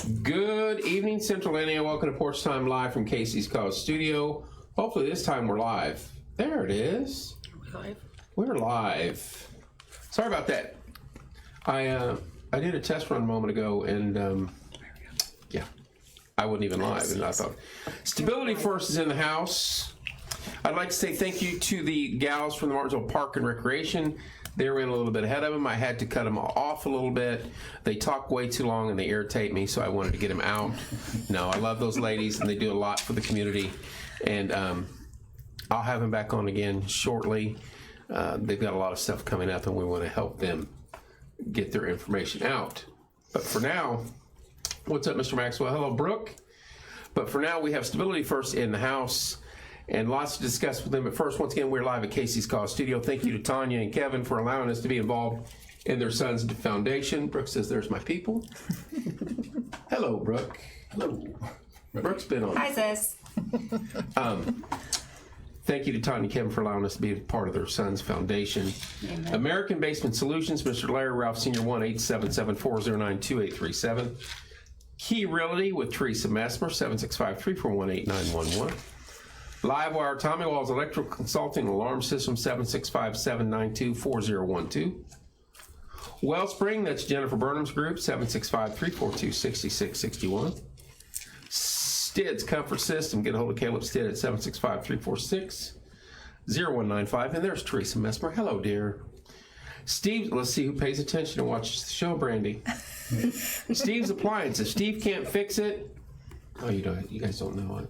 Good evening, Central Indiana. Welcome to Porch Time Live from Casey's College Studio. Hopefully this time we're live. There it is. We're live. Sorry about that. I did a test run a moment ago, and yeah, I wasn't even live. And I thought, Stability First is in the house. I'd like to say thank you to the gals from the Martinsville Park and Recreation. They were in a little bit ahead of them. I had to cut them off a little bit. They talk way too long and they irritate me, so I wanted to get them out. No, I love those ladies, and they do a lot for the community. And I'll have them back on again shortly. They've got a lot of stuff coming up, and we want to help them get their information out. But for now, what's up, Mr. Maxwell? Hello, Brooke. But for now, we have Stability First in the house, and lots to discuss with them. But first, once again, we're live at Casey's College Studio. Thank you to Tanya and Kevin for allowing us to be involved in their son's foundation. Brooke says, there's my people. Hello, Brooke. Hello. Brooke's been on. Hi, sis. Thank you to Tanya and Kevin for allowing us to be a part of their son's foundation. Amen. American Basement Solutions, Mr. Larry Ralph Sr., 1-877-409-2837. Key Realty with Teresa Messmer, 765-341-8911. Livewire Tommy Walls Electrical Consulting Alarm System, 765-792-4012. Wellspring, that's Jennifer Burnham's group, 765-342-6661. Stids Comfort System, get a hold of Caleb Stidd at 765-346-0195. And there's Teresa Messmer. Hello, dear. Steve, let's see who pays attention and watches the show, Brandy. Steve's Appliance. If Steve can't fix it, oh, you guys don't know it.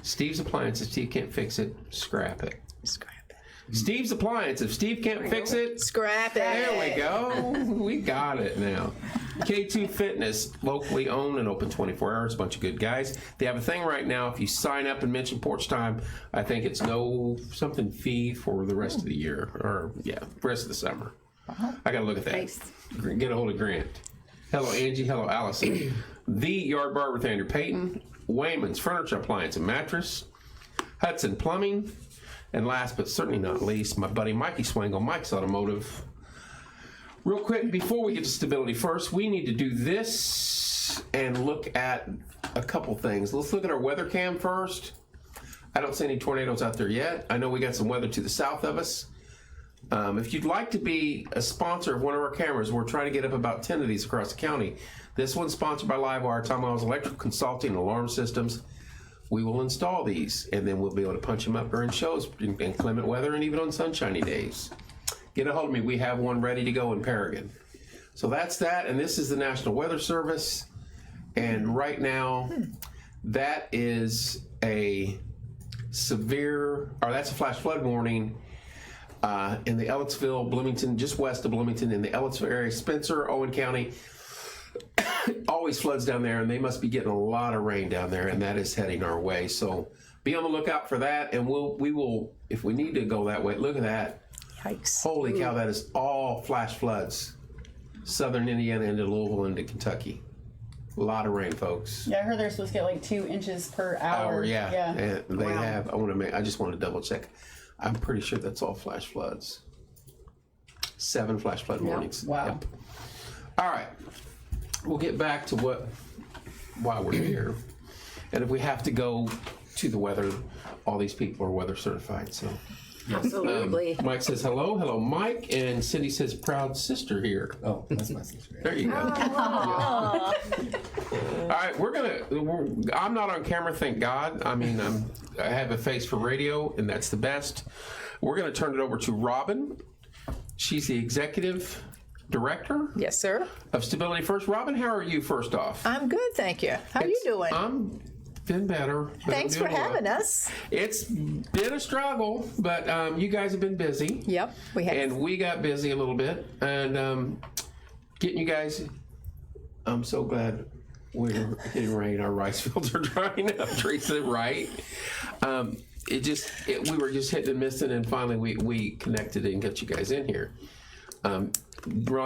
Steve's Appliance. If Steve can't fix it, scrap it. Scrap it. Steve's Appliance. If Steve can't fix it, Scrap it. there we go. We got it now. K2 Fitness, locally owned and open 24 hours. A bunch of good guys. They have a thing right now. If you sign up and mention Porch Time, I think it's no something fee for the rest of the year, or yeah, the rest of the summer. I got to look at that. Nice. Get a hold of Grant. Hello, Angie. Hello, Allison. The Yard Bar with Andrew Payton. Wayman's Furniture, Appliance, and Mattress. Hudson Plumbing. And last but certainly not least, my buddy Mikey Swangle, Mike's Automotive. Real quick, before we get to Stability First, we need to do this and look at a couple things. Let's look at our weather cam first. I don't see any tornadoes out there yet. I know we got some weather to the south of us. If you'd like to be a sponsor of one of our cameras, we're trying to get up about 10 of these across the county. This one's sponsored by Livewire, Tom Miles Electrical Consulting and Alarm Systems. We will install these, and then we'll be able to punch them up during shows in inclement weather and even on sunshiny days. Get a hold of me. We have one ready to go in Paragon. So that's that, and this is the National Weather Service. And right now, that is a severe, or that's a flash flood warning in the Ellettsville, Bloomington, just west of Bloomington, in the Ellettsville area, Spencer, Owen County. Always floods down there, and they must be getting a lot of rain down there, and that is heading our way. So be on the lookout for that, and we will, if we need to go that way, look at that. Yikes. Holy cow, that is all flash floods. Southern Indiana into Louisville into Kentucky. A lot of rain, folks. Yeah, I heard they're supposed to get like 2 inches per hour. Yeah. And they have. I just want to double check. I'm pretty sure that's all flash floods. 7 flash flood warnings. Wow. Yep. All right. We'll get back to why we're here. And if we have to go to the weather, all these people are weather certified. So Absolutely. Mike says hello. Hello, Mike. And Cindy says proud sister here. Oh, that's my sister. There you go. All right, I'm not on camera, thank God. I mean, I have a face for radio, and that's the best. We're going to turn it over to Robin. She's the executive director Yes, sir. of Stability First. Robin, how are you first off? I'm good, thank you. How are you doing? I'm been better. But Thanks for having us. It's been a struggle, but you guys have been busy. Yep, we have. And we got busy a little bit. And getting you guys, I'm so glad we're getting rain. Our rice fields are drying up, Teresa, right? We were just hitting and missing, and finally we connected and got you guys in here. Ron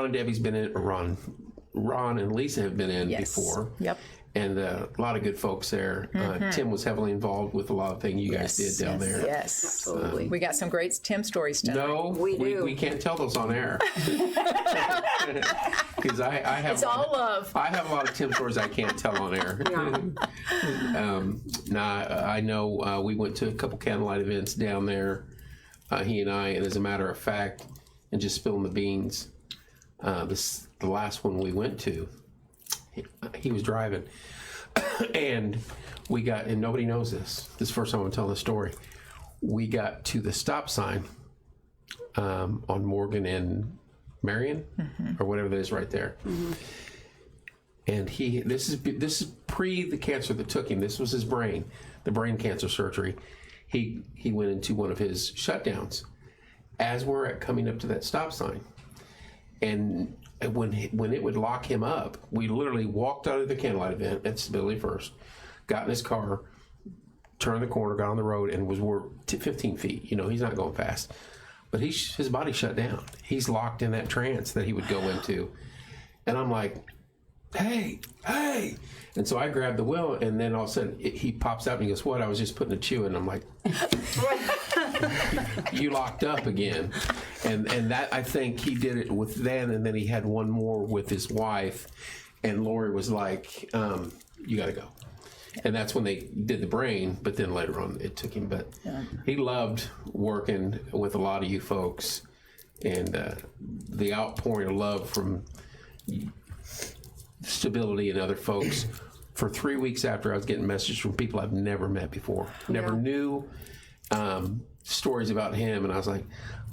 and Debbie's been in, Ron and Lisa have been in Yes. before. Yep. and a lot of good folks there. Tim was heavily involved with a lot of things you guys did down there. Yes. Absolutely. We got some great Tim stories tonight. No, We do. we can't tell those on air. Because I have It's all love. I have a lot of Tim stories I can't tell on air. I know we went to a couple candlelight events down there, he and I, and as a matter of fact, and just spilling the beans, the last one we went to, he was driving, and we got, and nobody knows this. This is the first time I'm telling the story. We got to the stop sign on Morgan and Marion, or whatever that is right there. And this is pre the cancer that took him. This was his brain, the brain cancer surgery. He went into one of his shutdowns as we're coming up to that stop sign. And when it would lock him up, we literally walked out of the candlelight event at Stability First, got in his car, turned the corner, got on the road, and we're 15 feet. He's not going fast. But his body shut down. He's locked in that trance that he would go into. And I'm like, hey. And so I grabbed the wheel, and then all of a sudden he pops out and he goes, what? I was just putting a chew in. I'm like, you locked up again. And that, I think he did it with then, and then he had one more with his wife. And Lori was like, you got to go. And that's when they did the brain, but then later on it took him. But he loved working with a lot of you folks, and the outpouring of love from Stability and other folks. For 3 weeks after, I was getting messages from people I've never met before, never knew, stories about him, and I was like,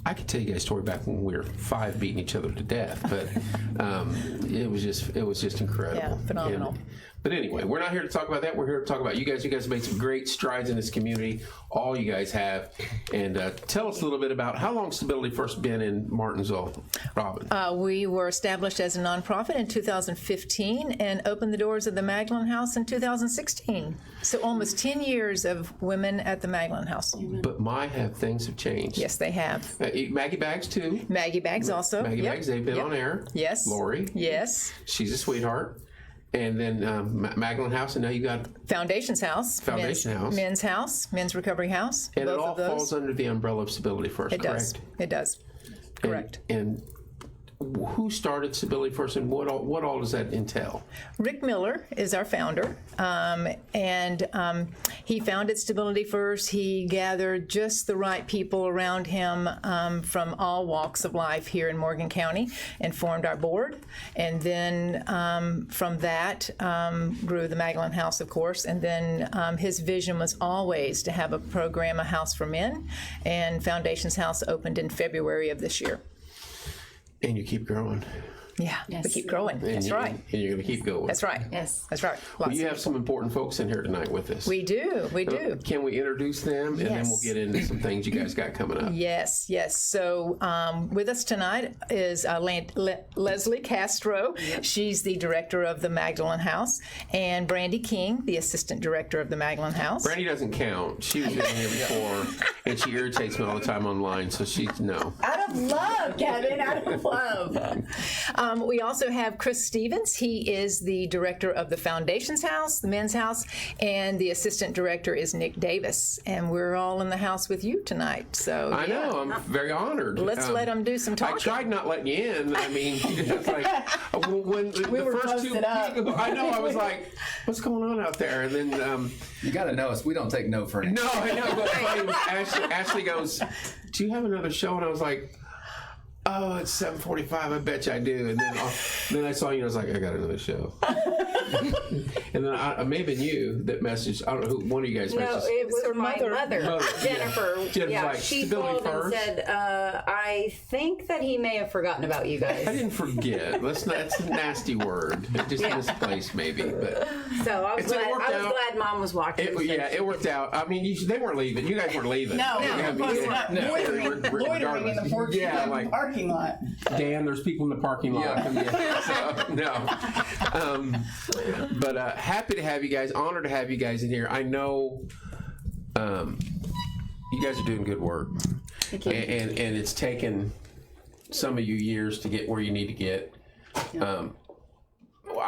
I could tell you guys a story back when we were 5 beating each other to death, but it was just incredible. Yeah, phenomenal. But anyway, we're not here to talk about that. We're here to talk about you guys. You guys have made some great strides in this community. All you guys have. And tell us a little bit about how long Stability First been in Martinsville, Robin. We were established as a nonprofit in 2015 and opened the doors of the Magdalene House in 2016. So almost 10 years of women at the Magdalene House. But things have changed. Yes, they have. Maggie Bags, too. Maggie Bags also. Maggie Yep. Bags, they've been on air. Yes. Lori. Yes. She's a sweetheart. And then Magdalene House, and now you got Foundation's House. Foundation House. Men's House. Men's Recovery House. And both it all of those. falls under the umbrella of Stability First, It correct? does. It does. Correct. And who started Stability First, and what all does that entail? Rick Miller is our founder, and he founded Stability First. He gathered just the right people around him from all walks of life here in Morgan County and formed our board. And then from that grew the Magdalene House, of course. And then his vision was always to have a program, a house for men. And Foundation's House opened in February of this year. And you keep growing. Yeah, we keep growing. That's right. And you're going to keep going. That's right. Yes. That's right. Well, you have some important folks in here tonight with us. We do. We do. Can we introduce them, and then we'll Yes. get into some things you guys got coming up? Yes, yes. So with us tonight is Leslie Castro. Yep. She's the director of the Magdalene House, and Brandy King, the assistant director of the Magdalene House. Brandy doesn't count. She was in here before, and she irritates me all the time online, so she's no. Out of love, Kevin, out of love. We also have Chris Stevens. He is the director of the Foundation's House, the Men's House, and the assistant director is Nick Davis. And we're all in the house with you tonight. So I know. I'm very honored. Let's let them do some talking. I tried not letting you in. I mean, it's like when We the were first two posted up. people, I know. I was like, "What's going on out there?" And then You got to know us. We don't take no for an answer. no, I know. But funny was Ashley goes, "Do you have another show?" And I was like, "Oh, it's 7:45. I bet you I do." And then I saw you, and I was like, "I got another show." And then it may have been you that messaged. I don't know who. One of you guys No, messaged. it was her my mother. mother, Jennifer. Jennifer's Yeah, like, she Stability called and First? said, "I think that he may have forgotten about you guys." I didn't forget. That's a nasty word. It just misplaced maybe. But So I was It glad. worked I was out. glad Mom was watching. it worked out. I mean, they weren't leaving. You guys weren't leaving. No, I mean, we're not loitering in the parking lot. Dan, there's people in the parking lot. Yeah. So, no. But happy to have you guys. Honored to have you guys in here. I know you guys are doing good work. Thank you. And it's taken some of you years to get where you need to get.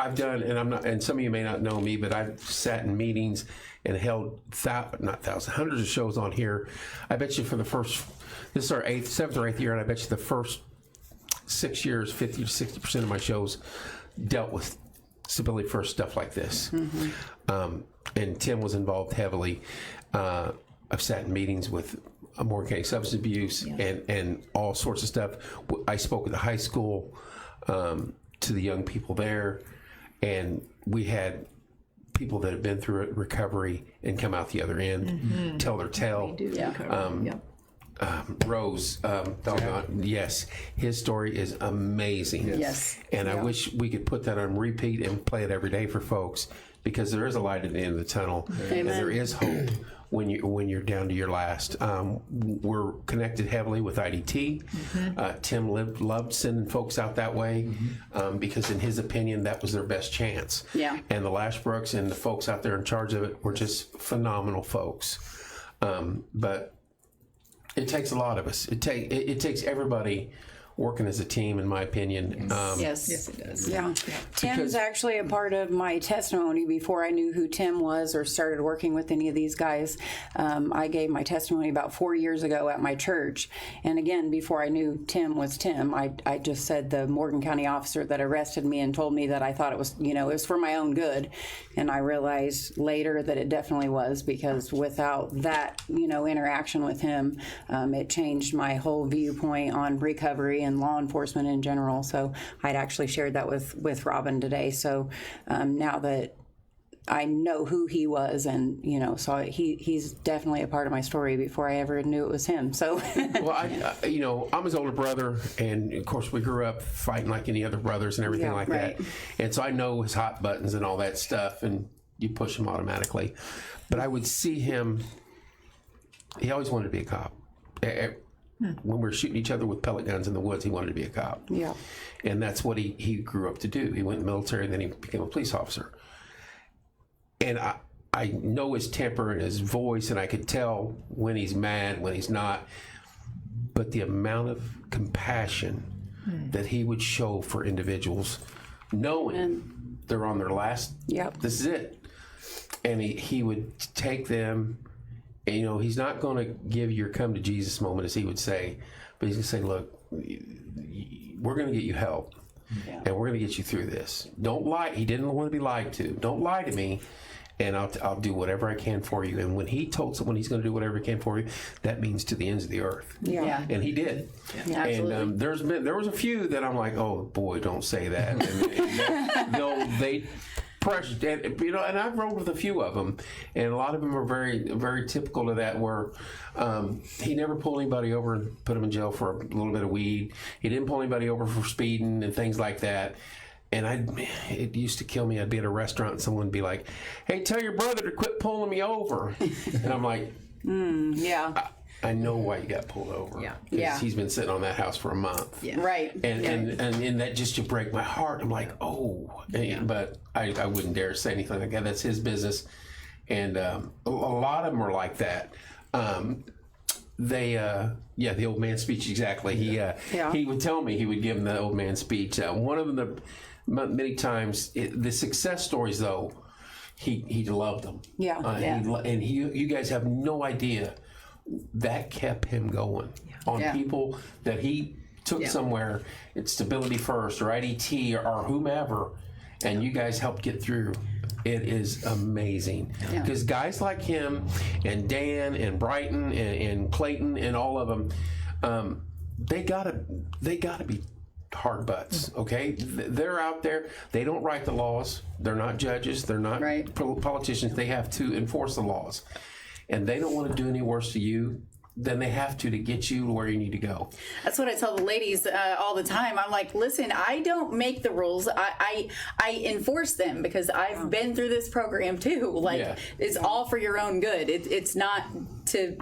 I've done, and I'm not, and some of you may not know me, but I've sat in meetings and held hundreds of shows on here. I bet you for the first, this is our 7th or 8th year, and I bet you the first 6 years, 50 to 60% of my shows dealt with Stability First stuff like this. And Tim was involved heavily. I've sat in meetings with Morgan County Substance Abuse and all sorts of stuff. I spoke at the high school to the young people there, and we had people that have been through recovery and come out the other end, tell their tale. Rose, yes, his story is amazing. Yes. And I wish we could put that on repeat and play it every day for folks, because there is a light at the end of the tunnel, and there is hope when you're down to your last. We're connected heavily with IDT. Tim loved sending folks out that way because, in his opinion, that was their best chance. Yeah. And the Lashbrooks and the folks out there in charge of it were just phenomenal folks. But it takes a lot of us. It takes everybody working as a team, in my opinion. Yes, it does. Yeah. Tim's actually a part of my testimony before I knew who Tim was or started working with any of these guys. I gave my testimony about 4 years ago at my church. And again, before I knew Tim was Tim, I just said the Morgan County officer that arrested me and told me that I thought it was, it was for my own good. And I realized later that it definitely was, because without that, interaction with him, it changed my whole viewpoint on recovery and law enforcement in general. So I'd actually shared that with Robin today. So now that I know who he was, and so he's definitely a part of my story before I ever knew it was him. So well, I'm his older brother, and of course we grew up fighting like any other brothers and everything like that. And so I know his hot buttons and all that stuff, and you push him automatically. But I would see him. He always wanted to be a cop. When we were shooting each other with pellet guns in the woods, he wanted to be a cop. Yeah. And that's what he grew up to do. He went in the military, and then he became a police officer. And I know his temper and his voice, and I could tell when he's mad, when he's not. But the amount of compassion that he would show for individuals, knowing they're on their last, this is it. And he would take them. And, he's not going to give your come to Jesus moment, as he would say, but he's going to say, look, we're going to get you help, and we're going to get you through this. Don't lie. He didn't want to be lied to. Don't lie to me, and I'll do whatever I can for you. And when he told someone he's going to do whatever he can for you, that means to the ends of the earth. Yeah. And he did. Yeah, absolutely. And there was a few that I'm like, oh boy, don't say that. And they pressure, and I've rolled with a few of them, and a lot of them are very, very typical of that, where he never pulled anybody over and put them in jail for a little bit of weed. He didn't pull anybody over for speeding and things like that. And it used to kill me. I'd be at a restaurant and someone would be like, hey, tell your brother to quit pulling me over. And I'm like, I know why you got pulled over. Because he's been sitting on that house for a month. Right. And that just to break my heart. I'm like, but I wouldn't dare say anything like that. That's his business. And a lot of them are like that. The old man speech, exactly. He would tell me, he would give him the old man speech. One of them, many times, the success stories, though, he loved them. You guys have no idea. That kept him going on people that he took somewhere. It's Stability First or IDT or whomever, and you guys helped get through. It is amazing because guys like him and Dan and Brighton and Clayton and all of them, they gotta be hard butts. Okay, they're out there. They don't write the laws. They're not judges. They're not politicians. They have to enforce the laws. And they don't want to do any worse to you than they have to get you to where you need to go. That's what I tell the ladies all the time. I'm like, listen, I don't make the rules. I enforce them because I've been through this program too. It's all for your own good. It's not to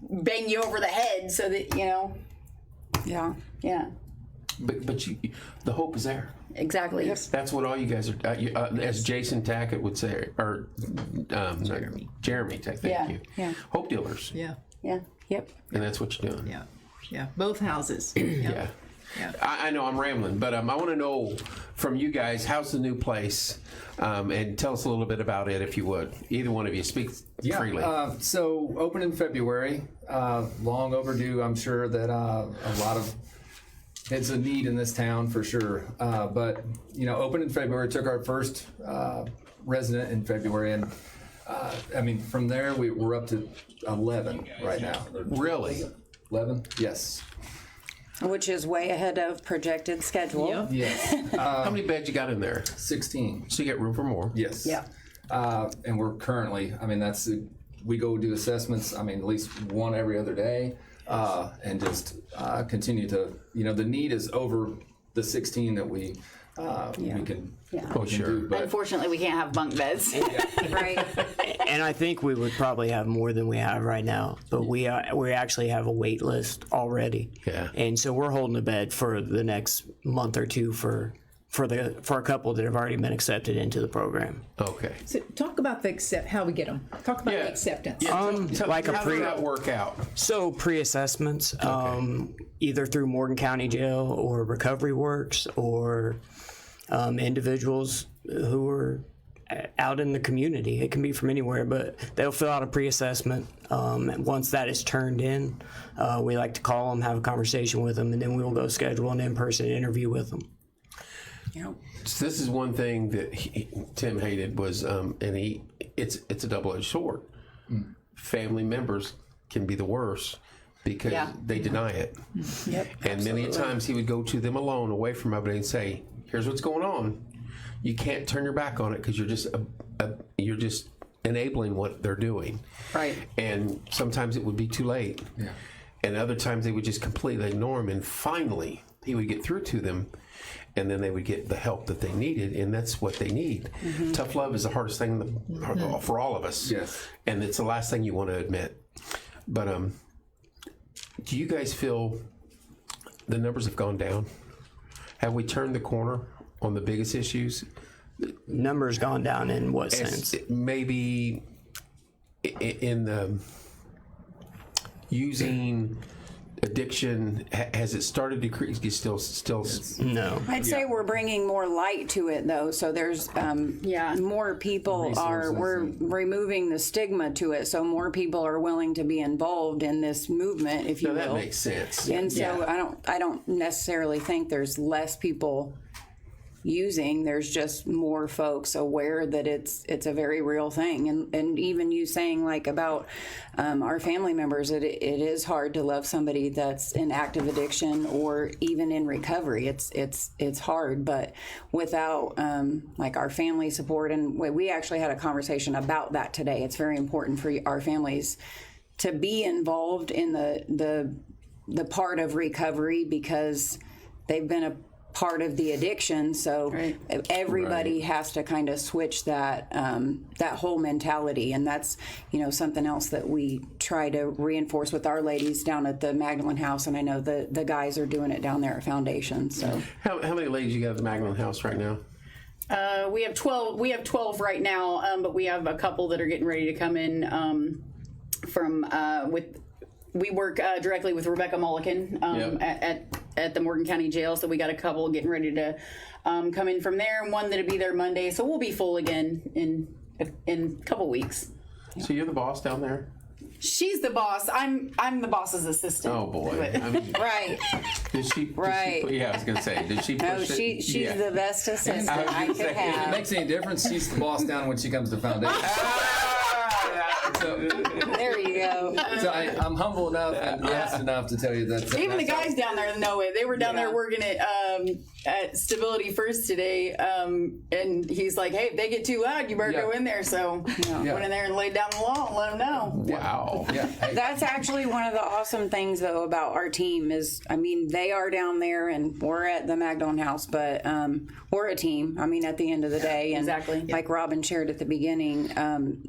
bang you over the head so that, Yeah. But the hope is there. Exactly. That's what all you guys are, as Jason Tackett would say, or Jeremy, thank you. Yeah. Hope dealers. Yeah. Yep. And that's what you're doing. Yeah. Both houses. Yeah. I know I'm rambling, but I want to know from you guys, how's the new place? And tell us a little bit about it, if you would. Either one of you, speak freely. So open in February, long overdue. I'm sure that a lot of it's a need in this town for sure. But open in February. Took our first resident in February, and from there we're up to 11 right now. Really? 11? Yes. Which is way ahead of projected schedule. Yep. Yes. How many beds you got in there? 16. So you get room for more? Yes. Yeah. And we're currently, we go do assessments, at least one every other day, and just continue to, the need is over the 16 that we can. Yeah. Oh, sure. do, but Unfortunately, we can't have bunk beds. Right. And I think we would probably have more than we have right now, but we actually have a wait list already. Yeah. And so we're holding a bed for the next month or two for a couple that have already been accepted into the program. Okay. So talk about how we get them. Talk about the acceptance. Like how does that work out? So pre-assessments, either through Morgan County Jail or Recovery Works or individuals who are out in the community. It can be from anywhere, but they'll fill out a pre-assessment. Once that is turned in, we like to call them, have a conversation with them, and then we'll go schedule an in-person interview with them. So this is one thing that Tim hated was, it's a double-edged sword. Family members can be the worst because they deny it. Yep. And many times he would go to them alone, away from everybody, and say, "Here's what's going on. You can't turn your back on it because you're just enabling what they're doing." Right. And sometimes it would be too late. Yeah. And other times they would just completely ignore him. And finally, he would get through to them, and then they would get the help that they needed, and that's what they need. Tough love is the hardest thing for all of us. Yes. And it's the last thing you want to admit. But do you guys feel the numbers have gone down? Have we turned the corner on the biggest issues? Numbers gone down in what sense? Maybe in the using addiction, has it started to decrease? Still No. I'd say we're bringing more light to it, though. So there's more people we're removing the stigma to it. So more people are willing to be involved in this movement, if you will. that makes sense. And so I don't necessarily think there's less people using. There's just more folks aware that it's a very real thing. And even you saying like about our family members, it is hard to love somebody that's in active addiction or even in recovery. It's hard, but without like our family support, and we actually had a conversation about that today. It's very important for our families to be involved in the part of recovery because they've been a part of the addiction, so everybody has to kind of switch that whole mentality, and that's something else that we try to reinforce with our ladies down at the Magdalene House, and I know the guys are doing it down there at Foundation. So how many ladies you got at the Magdalene House right now? We have 12. We have 12 right now, but we have a couple that are getting ready to come in We work directly with Rebecca Mulliken at the Morgan County Jail, so we got a couple getting ready to come in from there, and one that'll be there Monday, so we'll be full again in a couple weeks. So you're the boss down there? She's the boss. I'm the boss's assistant. Oh boy! right. Did she? Yeah, I was gonna say. Did she? No, Push it? she's the best assistant I could If it have. makes any difference, she's the boss down when she comes to Foundation. There you go. So I'm humble enough and honest enough to tell you that. Even the guys down there know it. They were down there working at Stability First today, and he's like, "Hey, if they get too loud, you better go in there." So went in there and laid down the law and let them know. Wow. Yeah. That's actually one of the awesome things, though, about our team is, they are down there and we're at the Magdalene House, but we're a team. At the end of the day, and exactly. Like Robin shared at the beginning,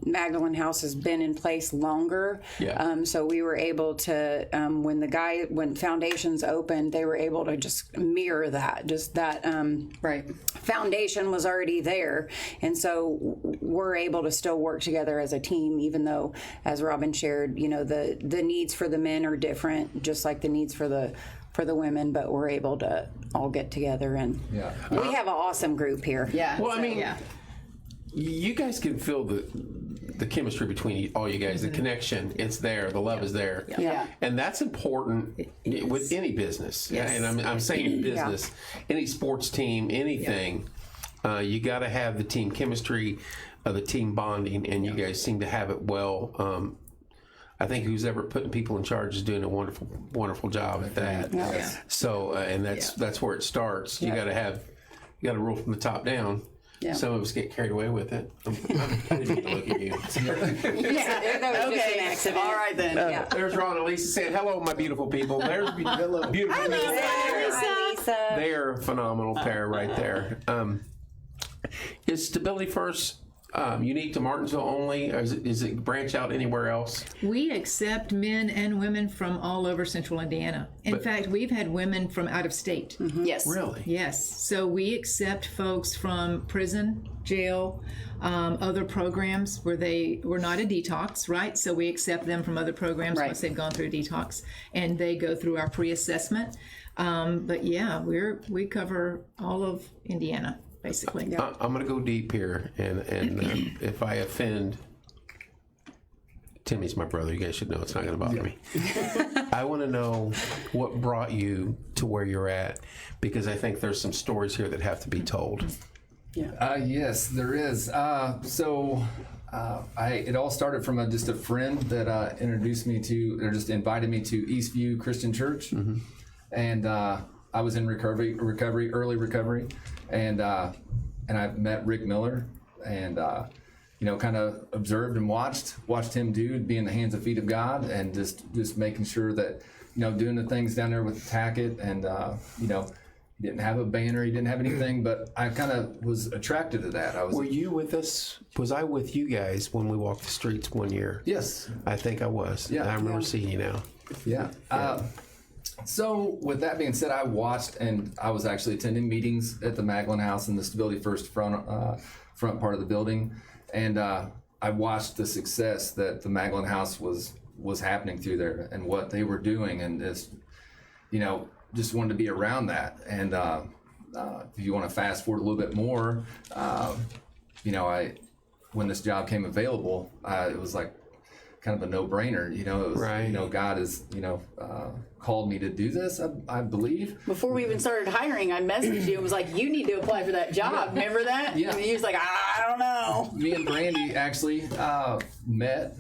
Magdalene House has been in place longer. Yeah. So we were able to, when Foundations opened, they were able to just mirror that. Just that foundation was already there, and so we're able to still work together as a team, even though, as Robin shared, the needs for the men are different, just like the needs for the for the women, but we're able to all get together, and we have an awesome group here. Yeah. Well, I so, mean, yeah. you guys can feel the chemistry between all you guys, the connection, it's there, the love is there. Yeah. And that's important with any business. Yes. And I'm saying business, any sports team, anything, you got to have the team chemistry, the team bonding, and you guys seem to have it well. I think who's ever putting people in charge is doing a wonderful, wonderful job at that. Yeah. So, and that's where it starts. You got to rule from the top down. Yeah. Some of us get carried away with it. I didn't mean to look at you. Yeah, that was just an accident. All right then. There's Ron and Lisa saying, hello, my beautiful people. There's beautiful people. Hi, Lisa. They are a phenomenal pair right there. Is Stability First unique to Martinsville only? Or is it branch out anywhere else? We accept men and women from all over central Indiana. In fact, we've had women from out of state. Yes. Really? Yes. So we accept folks from prison, jail, other programs where they were not a detox, right? So we accept them from other programs Right. once they've gone through detox, and they go through our pre-assessment. But yeah, we cover all of Indiana, basically. I'm going to go deep here, and if I offend, Timmy's my brother. You guys should know it's not going to bother me. I want to know what brought you to where you're at, because I think there's some stories here that have to be told. Yes, there is. It all started from just a friend that introduced me to, or just invited me to Eastview Christian Church, and I was in early recovery, and I met Rick Miller, and kind of observed and watched him be in the hands and feet of God, and just making sure that doing the things down there with Tackett, and he didn't have a banner, he didn't have anything, but I kind of was attracted to that. Were you with us? Was I with you guys when we walked the streets one year? Yes. I think I was. Yeah. I remember seeing you now. Yeah. So with that being said, I watched, and I was actually attending meetings at the Maglin House in the Stability First front part of the building, and I watched the success that the Maglin House was happening through there, and what they were doing, and just wanted to be around that. And if you want to fast forward a little bit more, when this job came available, it was like kind of a no-brainer. It was, right. God has called me to do this, I believe. Before we even started hiring, I messaged you and was like, you need to apply for that job. Remember that? Yeah. And he was like, I don't know. Me and Brandy actually met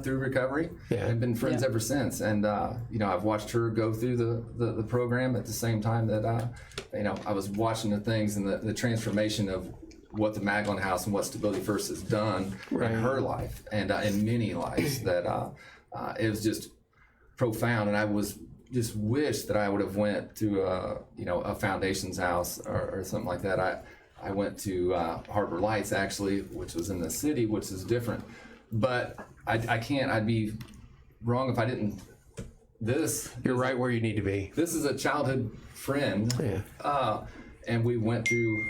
through recovery, and been friends ever since. And I've watched her go through the program at the same time that I was watching the things and the transformation of what the Maglin House and what Stability First has done in her life, and in many lives, that it was just profound. And I was just wish that I would have went to a Foundations house or something like that. I went to Harbor Lights, actually, which was in the city, which is different. But I can't. I'd be wrong if I didn't. You're right where you need to be. This is a childhood friend, and we went through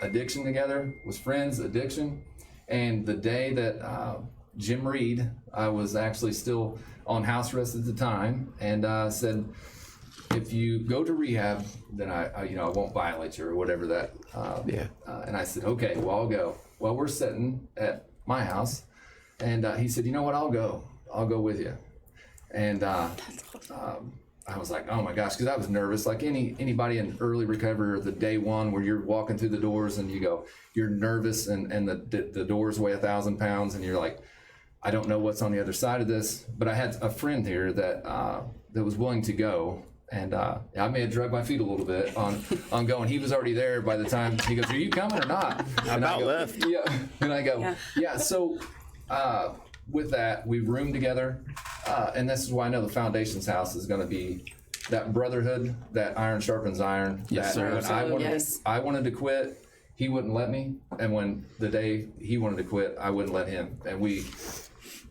addiction together. Was friends, addiction, and the day that Jim Reed, I was actually still on house arrest at the time, and said, if you go to rehab, then I won't violate you or whatever that. And I said, okay, well, I'll go. Well, we're sitting at my house. And he said, you know what, I'll go with you. And I was like, oh my gosh, because I was nervous, like anybody in early recovery, or the day one where you're walking through the doors and you're nervous, and the doors weigh 1,000 pounds, and you're like, I don't know what's on the other side of this. But I had a friend here that was willing to go. And I may have dragged my feet a little bit on going. He was already there by the time he goes, are you coming or not? And I go, left. Yeah. And I go, yeah. So with that, we roomed together. And this is why I know the Foundations house is going to be that brotherhood, that iron sharpens iron. Yes, sir. When I wanted to quit, he wouldn't let me. And when the day he wanted to quit, I wouldn't let him. And we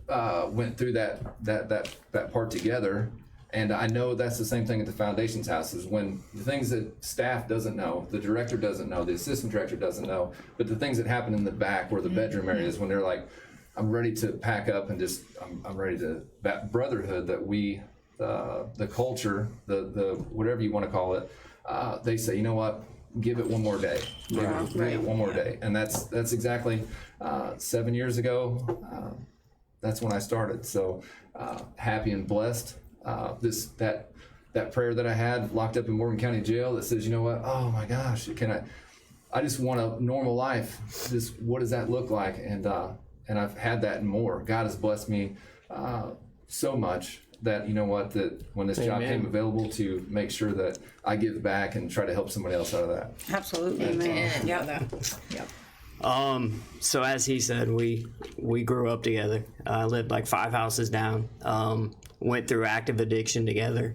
went through that part together. And I know that's the same thing at the Foundations house, is when the things that staff doesn't know, the director doesn't know, the assistant director doesn't know, but the things that happen in the back where the bedroom area is, when they're like, I'm ready to pack up and I'm ready to, that brotherhood that we the culture, the whatever you want to call it, they say, you know what, give it one more day. Give it one more day. And that's exactly 7 years ago. That's when I started. So happy and blessed. That prayer that I had locked up in Morgan County Jail that says, you know what, oh my gosh, I just want a normal life. Just what does that look like? And I've had that and more. God has blessed me so much that, you know what, that when this job came available, to make sure that I give back and try to help somebody else out of that. Absolutely. Amen. Yep. So as he said, we grew up together. Lived like 5 houses down. Went through active addiction together.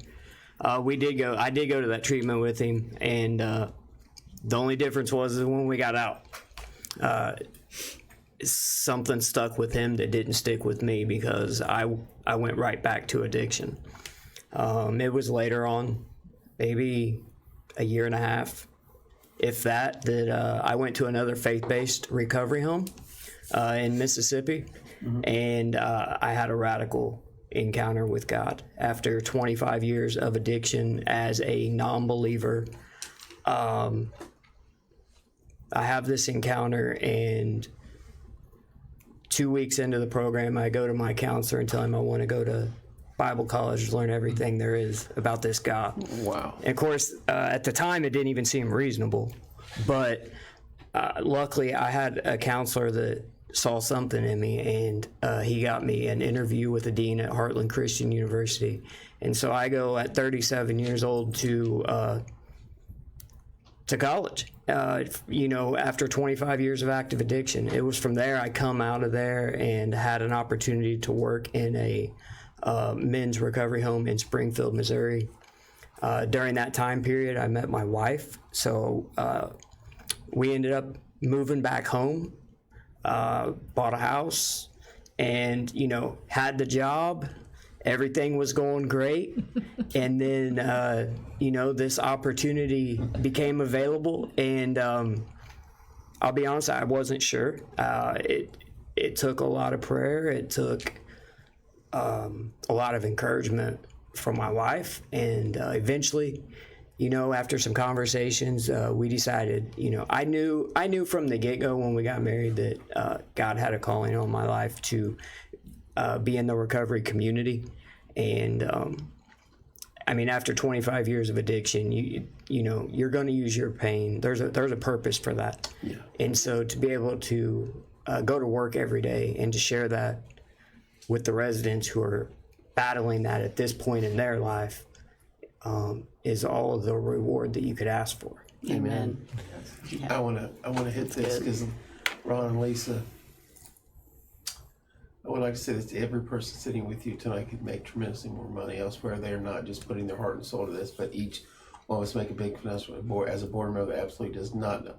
I did go to that treatment with him, and the only difference was when we got out, something stuck with him that didn't stick with me, because I went right back to addiction. It was later on, maybe a year and a half, if that I went to another faith-based recovery home in Mississippi, and I had a radical encounter with God after 25 years of addiction as a non-believer. I have this encounter, and 2 weeks into the program, I go to my counselor and tell him I want to go to Bible college to learn everything there is about this God. Wow. And of course, at the time, it didn't even seem reasonable. But luckily, I had a counselor that saw something in me, and he got me an interview with the dean at Heartland Christian University. And so I go at 37 years old to college, after 25 years of active addiction. It was from there I come out of there and had an opportunity to work in a men's recovery home in Springfield, Missouri. During that time period, I met my wife. So we ended up moving back home, bought a house, and, had the job. Everything was going great. And then, this opportunity became available. And I'll be honest, I wasn't sure. It took a lot of prayer. It took a lot of encouragement from my wife. And eventually, after some conversations, we decided, I knew from the get-go when we got married that God had a calling on my life to be in the recovery community. And after 25 years of addiction, you're going to use your pain. There's a purpose for that. Yeah. And so to be able to go to work every day and to share that with the residents who are battling that at this point in their life is all of the reward that you could ask for. Amen. Yeah. I want to hit this because Ron and Lisa, I would like to say that every person sitting with you tonight could make tremendously more money elsewhere. They're not just putting their heart and soul to this, but each one of us make a big investment. As a board member, absolutely does not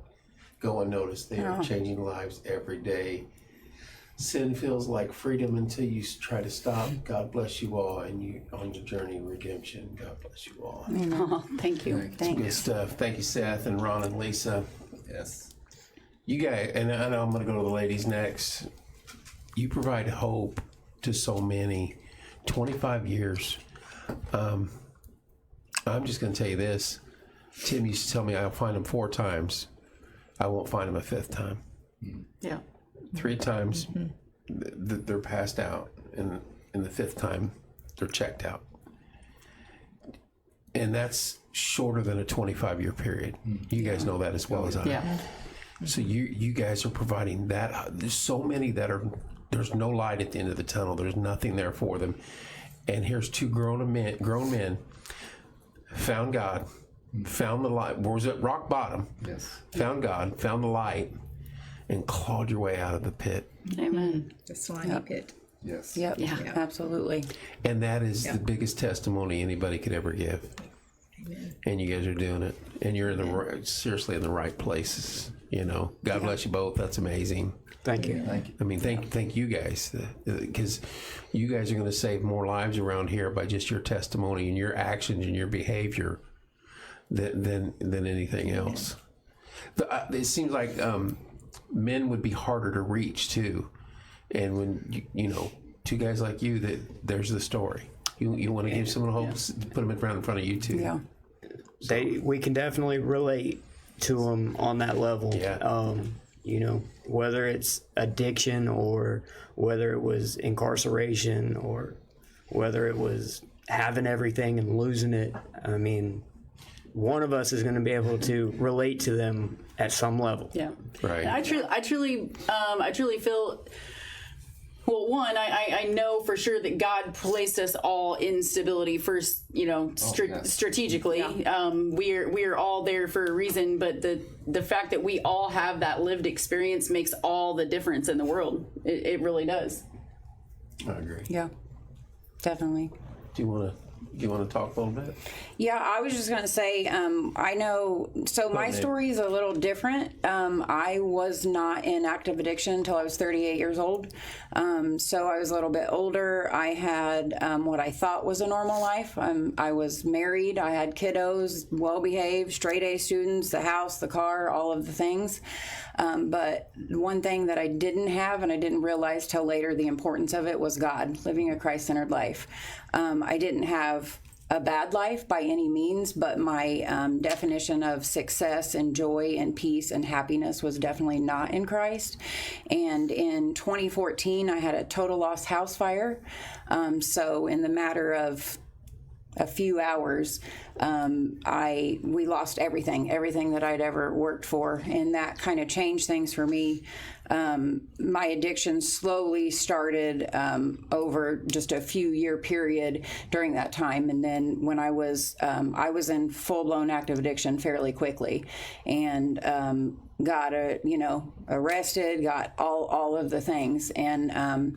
go unnoticed. They are changing lives every day. Sin feels like freedom until you try to stop. God bless you all, and you on your journey of redemption. God bless you all. Oh, thank you. Thanks. Good stuff. Thank you, Seth and Ron and Lisa. Yes. You guys, and I know I'm going to go to the ladies next. You provide hope to so many. 25 years. I'm just going to tell you this. Tim used to tell me I'll find him 4 times. I won't find him a 5th time. Yeah. 3 times they're passed out, and in the 5th time they're checked out. And that's shorter than a 25-year period. You guys know that as well as I. Yeah. So you guys are providing that. There's so many that there's no light at the end of the tunnel. There's nothing there for them. And here's 2 grown men found God, found the light. Was at rock bottom. Yes. Found God, found the light, and clawed your way out of the pit. Amen. The slimy pit. Yes. Yep. Yeah. Absolutely. And that is the biggest testimony anybody could ever give. Amen. And you guys are doing it. And you're seriously in the right places. God bless you both. That's amazing. Thank you. Thank you. I mean, thank you guys, because you guys are going to save more lives around here by just your testimony and your actions and your behavior than anything else. It seems like men would be harder to reach too, and when 2 guys like you, there's the story. You want to give someone hope, put them around in front of you too. Yeah. We can definitely relate to them on that level. Yeah. You know, whether it's addiction or whether it was incarceration or whether it was having everything and losing it. I mean, one of us is going to be able to relate to them at some level. Yeah. Right. And I truly feel. Well, one, I know for sure that God placed us all in stability first, you know, strategically. We are all there for a reason, but the fact that we all have that lived experience makes all the difference in the world. It really does. I agree. Yeah. Definitely. Do you want to talk a little bit? Yeah, I was just going to say, I know, so my story is a little different. I was not in active addiction until I was 38 years old. So I was a little bit older. I had what I thought was a normal life. I was married. I had kiddos, well-behaved, straight-A students, the house, the car, all of the things. But one thing that I didn't have, and I didn't realize till later the importance of it, was God, living a Christ-centered life. I didn't have a bad life by any means, but my definition of success and joy and peace and happiness was definitely not in Christ. And in 2014, I had a total loss house fire. So in the matter of a few hours, we lost everything that I'd ever worked for, and that kind of changed things for me. My addiction slowly started over just a few year period during that time, and then when I was in full blown active addiction fairly quickly, and got arrested, got all of the things, and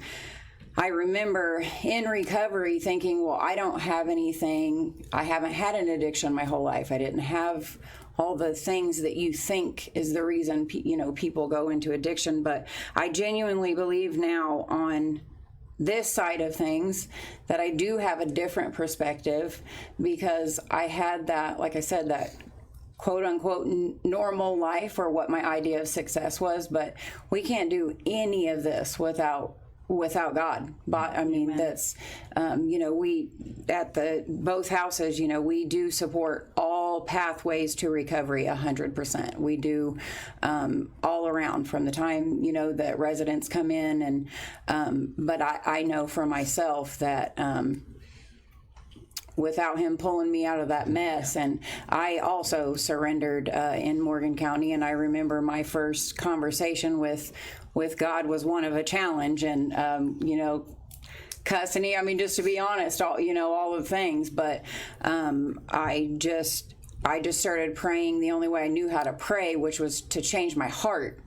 I remember in recovery thinking, well, I don't have anything. I haven't had an addiction my whole life. I didn't have all the things that you think is the reason, people go into addiction. But I genuinely believe now on this side of things that I do have a different perspective, because I had that, like I said, that quote unquote normal life, or what my idea of success was. But we can't do any of this without God. But I mean, that's, we at both houses, we do support all pathways to recovery 100%. We do all around from the time, that residents come in. And, but I know for myself that, without him pulling me out of that mess. And I also surrendered in Morgan County. And I remember my first conversation with God was one of a challenge, and, cussing, just to be honest, all of the things. But I just started praying the only way I knew how to pray, which was to change my heart.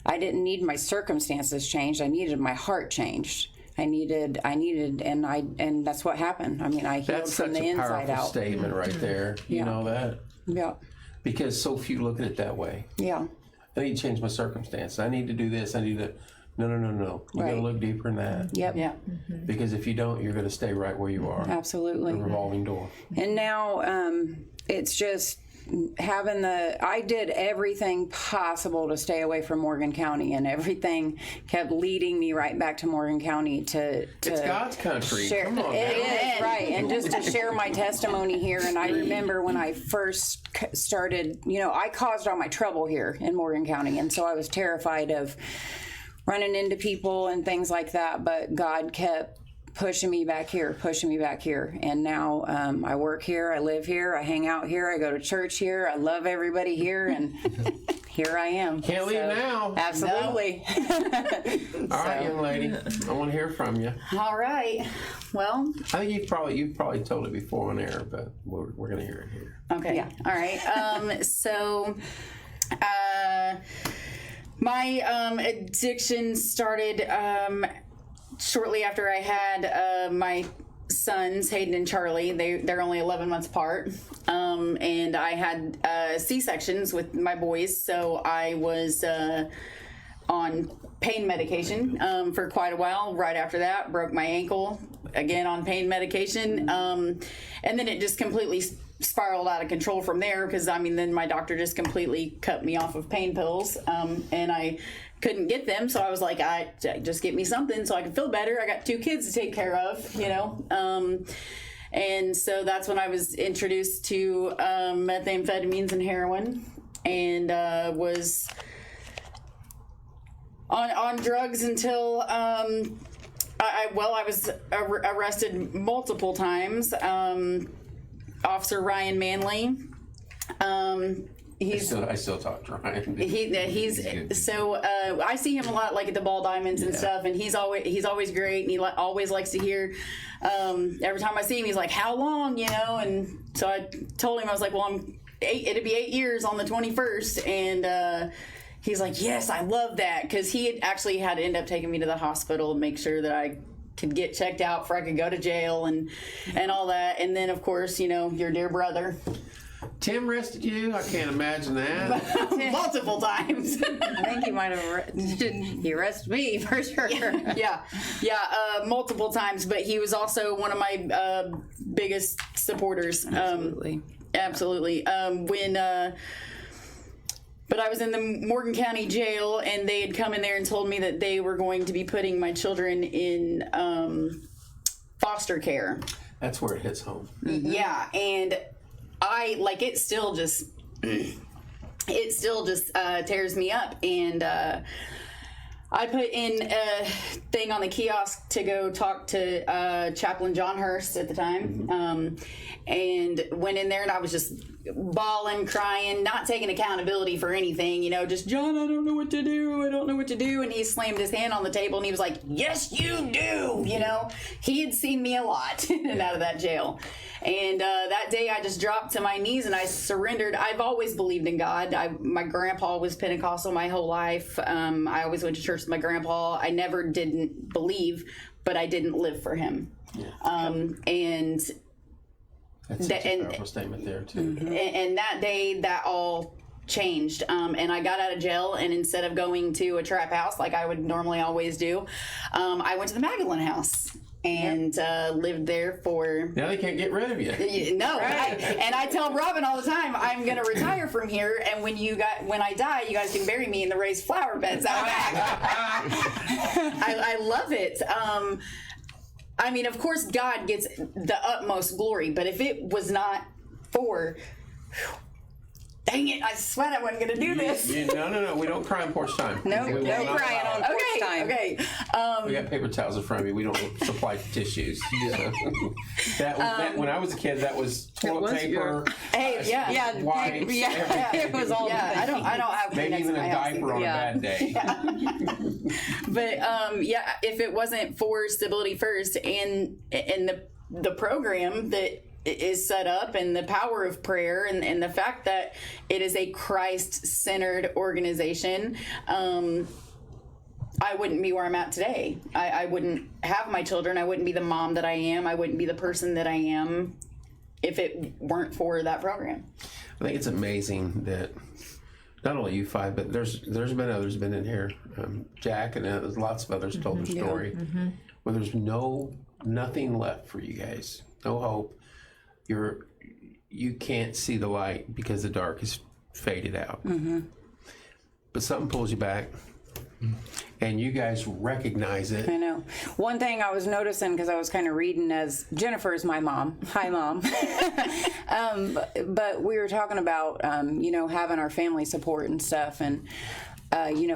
I didn't need my circumstances changed. I needed my heart changed. I needed, and that's what happened. I healed from the inside out. That's such a powerful statement right there. You know that? Yeah. Because so few look at it that way. Yeah. I need to change my circumstance. I need to do this. I need to. No. You got to look deeper than that. Yep. Yeah. Because if you don't, you're going to stay right where you are. Absolutely. A revolving door. And now it's just having I did everything possible to stay away from Morgan County, and everything kept leading me right back to Morgan County to It's God's country. share. Come on. It now. is, right. And just to share my testimony here. And I remember when I first started, I caused all my trouble here in Morgan County. And so I was terrified of running into people and things like that. But God kept pushing me back here. And now I work here, I live here, I hang out here, I go to church here, I love everybody here, and here I am. Can't leave now. Absolutely. All right, young lady. I want to hear from you. All right. Well, I think you've probably told it before on air, but we're going to hear it here. okay. Yeah. All right. So, my addiction started shortly after I had my sons, Hayden and Charlie. They're only 11 months apart. And I had C-sections with my boys, so I was on pain medication for quite a while. Right after that, broke my ankle, again on pain medication. And then it just completely spiraled out of control from there, because I mean, then my doctor just completely cut me off of pain pills, and I couldn't get them, so I was like, I just get me something so I can feel better. I got 2 kids to take care of, you know. And so that's when I was introduced to methamphetamines and heroin, and was on drugs until I was arrested multiple times. Officer Ryan Manley. I still talk to Ryan. He's so I see him a lot, like at the Ball Diamonds and stuff, and he's always great, and he always likes to hear. Every time I see him, he's like, "How long?" You know, and so I told him, I was like, "Well, it'll be 8 years on the 21st," and he's like, "Yes, I love that," because he had actually had to end up taking me to the hospital and make sure that I could get checked out before I could go to jail and all that. And then, of course, you know, your dear brother. Tim arrested you? I can't imagine that. Multiple times. I think he might have he arrested me for sure. Yeah, multiple times. But he was also one of my biggest supporters. Absolutely. But I was in the Morgan County Jail, and they had come in there and told me that they were going to be putting my children in foster care. That's where it hits home. Yeah, and I like it. Still just tears me up, and I put in a thing on the kiosk to go talk to Chaplain John Hurst at the time, and went in there, and I was just bawling, crying, not taking accountability for anything, you know, just, "John, I don't know what to do. I don't know what to do." And he slammed his hand on the table, and he was like, "Yes, you do." You know, he had seen me a lot in and out of that jail. And that day I just dropped to my knees and I surrendered. I've always believed in God. My grandpa was Pentecostal my whole life. I always went to church with my grandpa. I never didn't believe, but I didn't live for him. And that's such a powerful statement there, too. And that day, that all changed. And I got out of jail, and instead of going to a trap house like I would normally always do, I went to the Magdalene House. And lived there for... Now they can't get rid of you. No. Right. And I tell Robin all the time, I'm going to retire from here, and when I die, you guys can bury me in the raised flower beds out back. I love it. I mean, of course, God gets the utmost glory, but if it was not for... Dang it, I sweat I wasn't going to do this. No, we don't cry on porch time. No crying on porch time. Okay. We got paper towels in front of me. We don't supply tissues. That when I was a kid, that was toilet paper. Wipes, it was all. Yeah, I don't have maybe even a diaper on a bad day. But if it wasn't for Stability First and the program that is set up, and the power of prayer, and the fact that it is a Christ-centered organization, I wouldn't be where I'm at today. I wouldn't have my children. I wouldn't be the mom that I am. I wouldn't be the person that I am if it weren't for that program. I think it's amazing that not only you five, but there's been others been in here. Jack and lots of others told their story. Where there's nothing left for you guys. No hope. You can't see the light because the dark is faded out. But something pulls you back, and you guys recognize it. I know. One thing I was noticing, because I was kind of reading, as Jennifer is my mom. Hi, Mom. But we were talking about, having our family support and stuff, and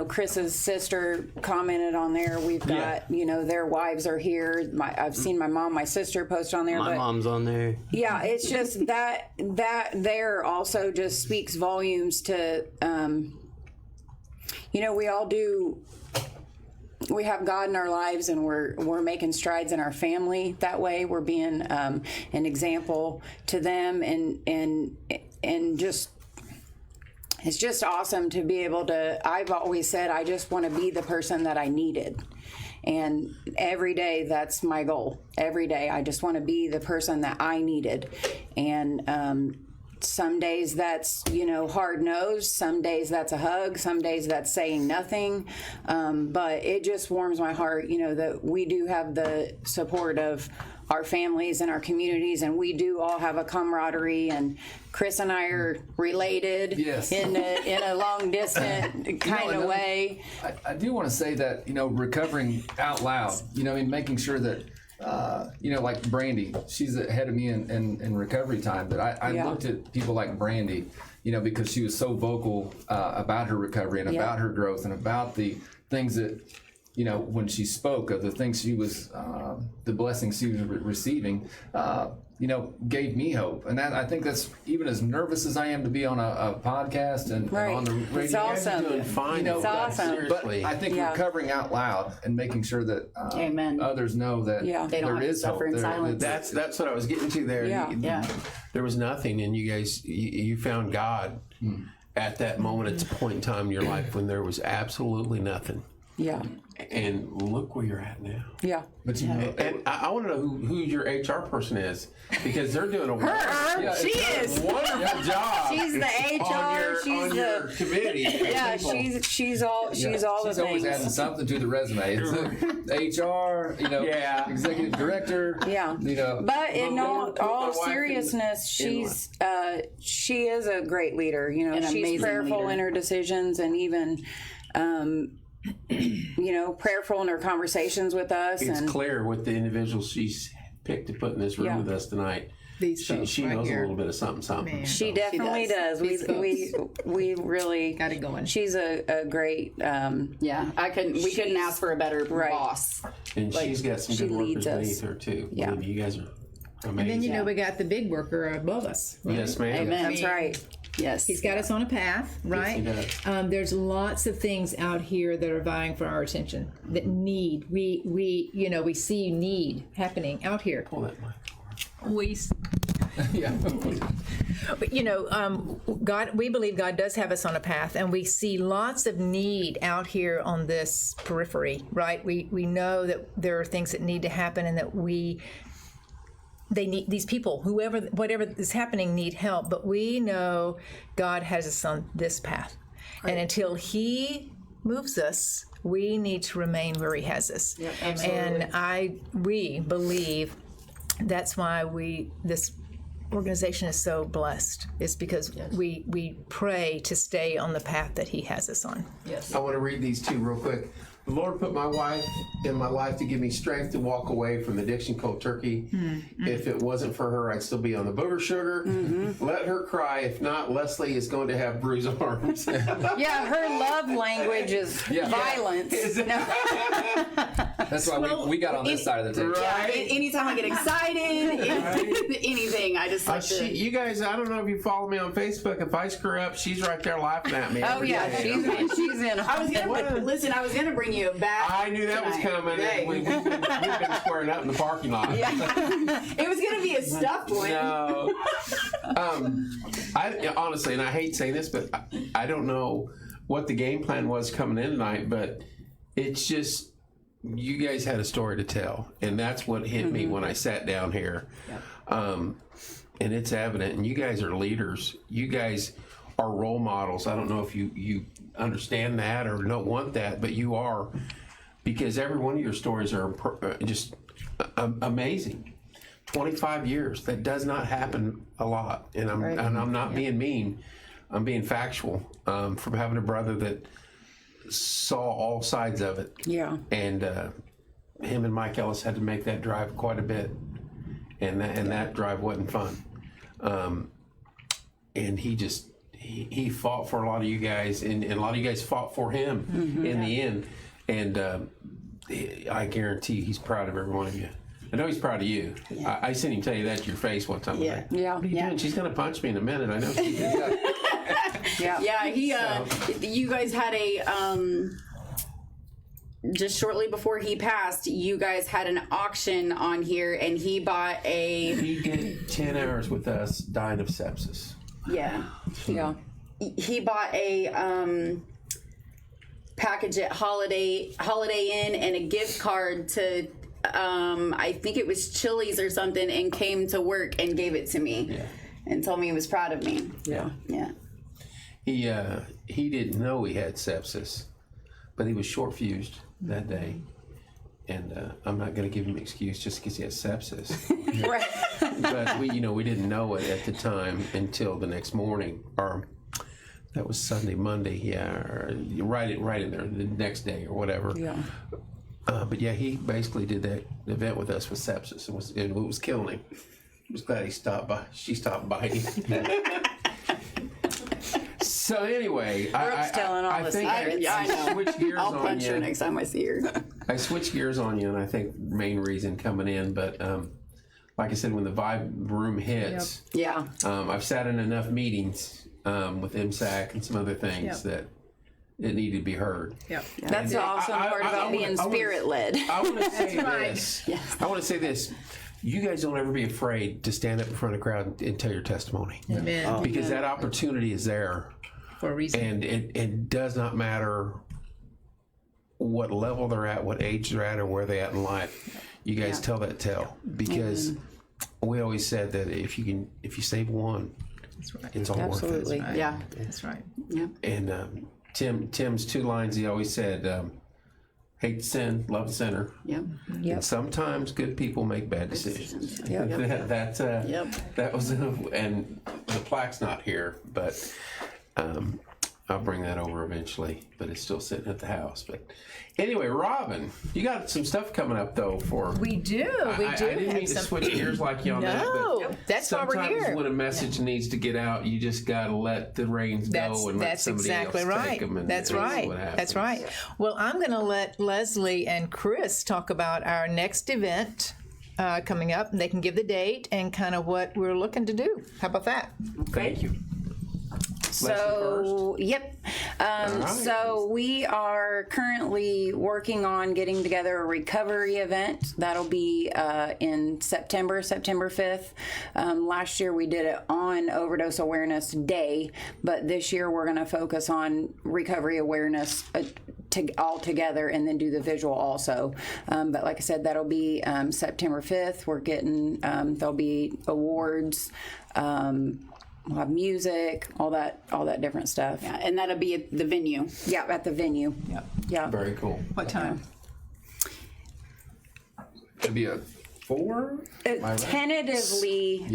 Chris's sister commented on there. We've got, their wives are here. I've seen my mom, my sister post on there. My mom's on there. Yeah, it's just that there also just speaks volumes to, we all do. We have God in our lives, and we're making strides in our family that way. We're being an example to them, and just. It's just awesome to be able to, I've always said, I just want to be the person that I needed. And every day, that's my goal. Every day, I just want to be the person that I needed. And some days that's, hard nosed. Some days that's a hug. Some days that's saying nothing. But it just warms my heart, that we do have the support of our families and our communities, and we do all have a camaraderie. And Chris and I are related Yes. in a long distant kind of way. I do want to say that, recovering out loud, making sure that, like Brandy, she's ahead of me in recovery time. But I Yeah. looked at people like Brandy, because she was so vocal about her recovery and about her growth and about the things that, when she spoke of the things she was, the blessings she was receiving, gave me hope. And that, I think that's, even as nervous as I am to be on a podcast and on the radio. It's awesome. You're doing fine. It's awesome. But Seriously. I think recovering out loud and making sure that Amen. others know that They don't there have to is hope. suffer in silence. That's what I was getting to there. Yeah. Yeah. There was nothing, and you guys, you found God at that moment, at the point in time in your life when there was absolutely nothing. Yeah. And look where you're at now. Yeah. But And I want to know who your HR person is, because they're doing a wonderful, She is. wonderful job. She's the HR. on your committee. Yeah, she's all the she's always things. adding something to the resume. It's HR, Yeah. executive director. Yeah. But in Well, all my wife seriousness, she is a great leader. An She's amazing prayerful leader. in her decisions, and even prayerful in her conversations with us. It's and clear with the individuals she's picked to put in this room Yeah. with us tonight. These She folks right knows here. a little bit of something. she definitely does. These We really Got it going. She's a great. Yeah, we couldn't ask for a better boss. And she's got some she good workers leads us. beneath her too. Yeah. Believe me, you guys are amazing. And then we got the big worker above us. Right? Yes, ma'am. Amen. That's right. Yes. He's got us on a path, right? he does. There's lots of things out here that are vying for our attention. That need we see need happening out here. Pull that mic. Yeah. But, God, we believe God does have us on a path, and we see lots of need out here on this periphery, right? We know that there are things that need to happen, and that they need, these people, whatever is happening, need help. But we know God has us on this path, and until He moves us, we need to remain where He has us. And we believe that's why this organization is so blessed. It's because we pray to stay on the path that He has us on. I want to read these two real quick. The Lord put my wife in my life to give me strength to walk away from the addiction cold turkey. If it wasn't for her, I'd still be on the booger sugar. Let her cry. If not, Leslie is going to have bruised arms. Yeah, her love language is violence. That's why we got on this side of the table. Yeah, anytime I get excited, anything, I just like to. You guys, I don't know if you follow me on Facebook. If I screw up, she's right there laughing at me. Oh every yeah, day. she's in. I was gonna bring you back. I knew that was tonight. coming. Hey. We've been squaring up in the parking lot. It was gonna be a stuffed one. No. I honestly, and I hate saying this, but I don't know what the game plan was coming in tonight, but it's just, you guys had a story to tell, and that's what hit me when I sat down here. And it's evident, and you guys are leaders. You guys are role models. I don't know if you understand that or don't want that, but you are, because every one of your stories are just amazing. 25 years, that does not happen a lot, and I'm not being mean, I'm being factual, from having a brother that saw all sides of it. Yeah. And him and Mike Ellis had to make that drive quite a bit, and that drive wasn't fun. And he fought for a lot of you guys, and a lot of you guys fought for him in the end. And I guarantee he's proud of every one of you. I know he's proud of you. I seen him tell you that to your face one time. Yeah. Yeah. What are you doing? She's going to punch me in a minute. I know she is. Yeah. Yeah, you guys had a just shortly before he passed, you guys had an auction on here, and he bought a He did 10 hours with us dying of sepsis. Yeah. he bought a package at Holiday Inn and a gift card to I think it was Chili's or something, and came to work and gave it to me. and told me he was proud of me. Yeah. Yeah. He didn't know he had sepsis, but he was short fused that day. And I'm not going to give him an excuse just because he has sepsis. Right. But we didn't know it at the time until the next morning, or that was Sunday, Monday, or right in there, the next day or whatever. Yeah. But yeah, he basically did that event with us with sepsis, and it was killing him. I was glad she stopped biting. So anyway, Brooke's telling all the think secrets. I switched gears I'll on punch her you. next time I see her. I switched gears on you, and I think main reason coming in, but like I said, when the vibe room hits, Yeah. I've sat in enough meetings with MSAC and some other things that it needed to be heard. Yep. That's the awesome part about being spirit-led. I want to say right. this. I want to say this. You guys don't ever be afraid to stand up in front of a crowd and tell your testimony. Amen. Because that opportunity is there. For a reason. And it does not matter what level they're at, what age they're at, or where they're at in life. You guys tell that tale. Because we always said that if you save one, That's right. it's all Absolutely. worth it. Yeah. That's right. And Tim's two lines he always said, hate sin, love the sinner. Yep. And sometimes good people make bad decisions. That was, and the plaque's not here, but I'll bring that over eventually. But it's still sitting at the house. But anyway, Robin, you got some stuff coming up though. We do. I didn't mean to switch gears like you on that. No, But that's why we're sometimes here. when a message needs to get out, you just got to let the reins go and let That's somebody exactly else right. take them. And That's see right. what happens. That's right. Well, I'm going to let Leslie and Chris talk about our next event coming up, and they can give the date and kind of what we're looking to do. How about that? Thank you. So, yep. So we are currently working on getting together a recovery event. That'll be in September 5th. Last year we did it on Overdose Awareness Day, but this year we're going to focus on recovery awareness all together and then do the visual also. But like I said, that'll be September 5th. We're getting, there'll be awards, we'll have music, all that different stuff. Yeah, and that'll be at the venue. Yeah, at the venue. Yep. Yeah. Very cool. What time? It'd be a 4? Am I right? Tentatively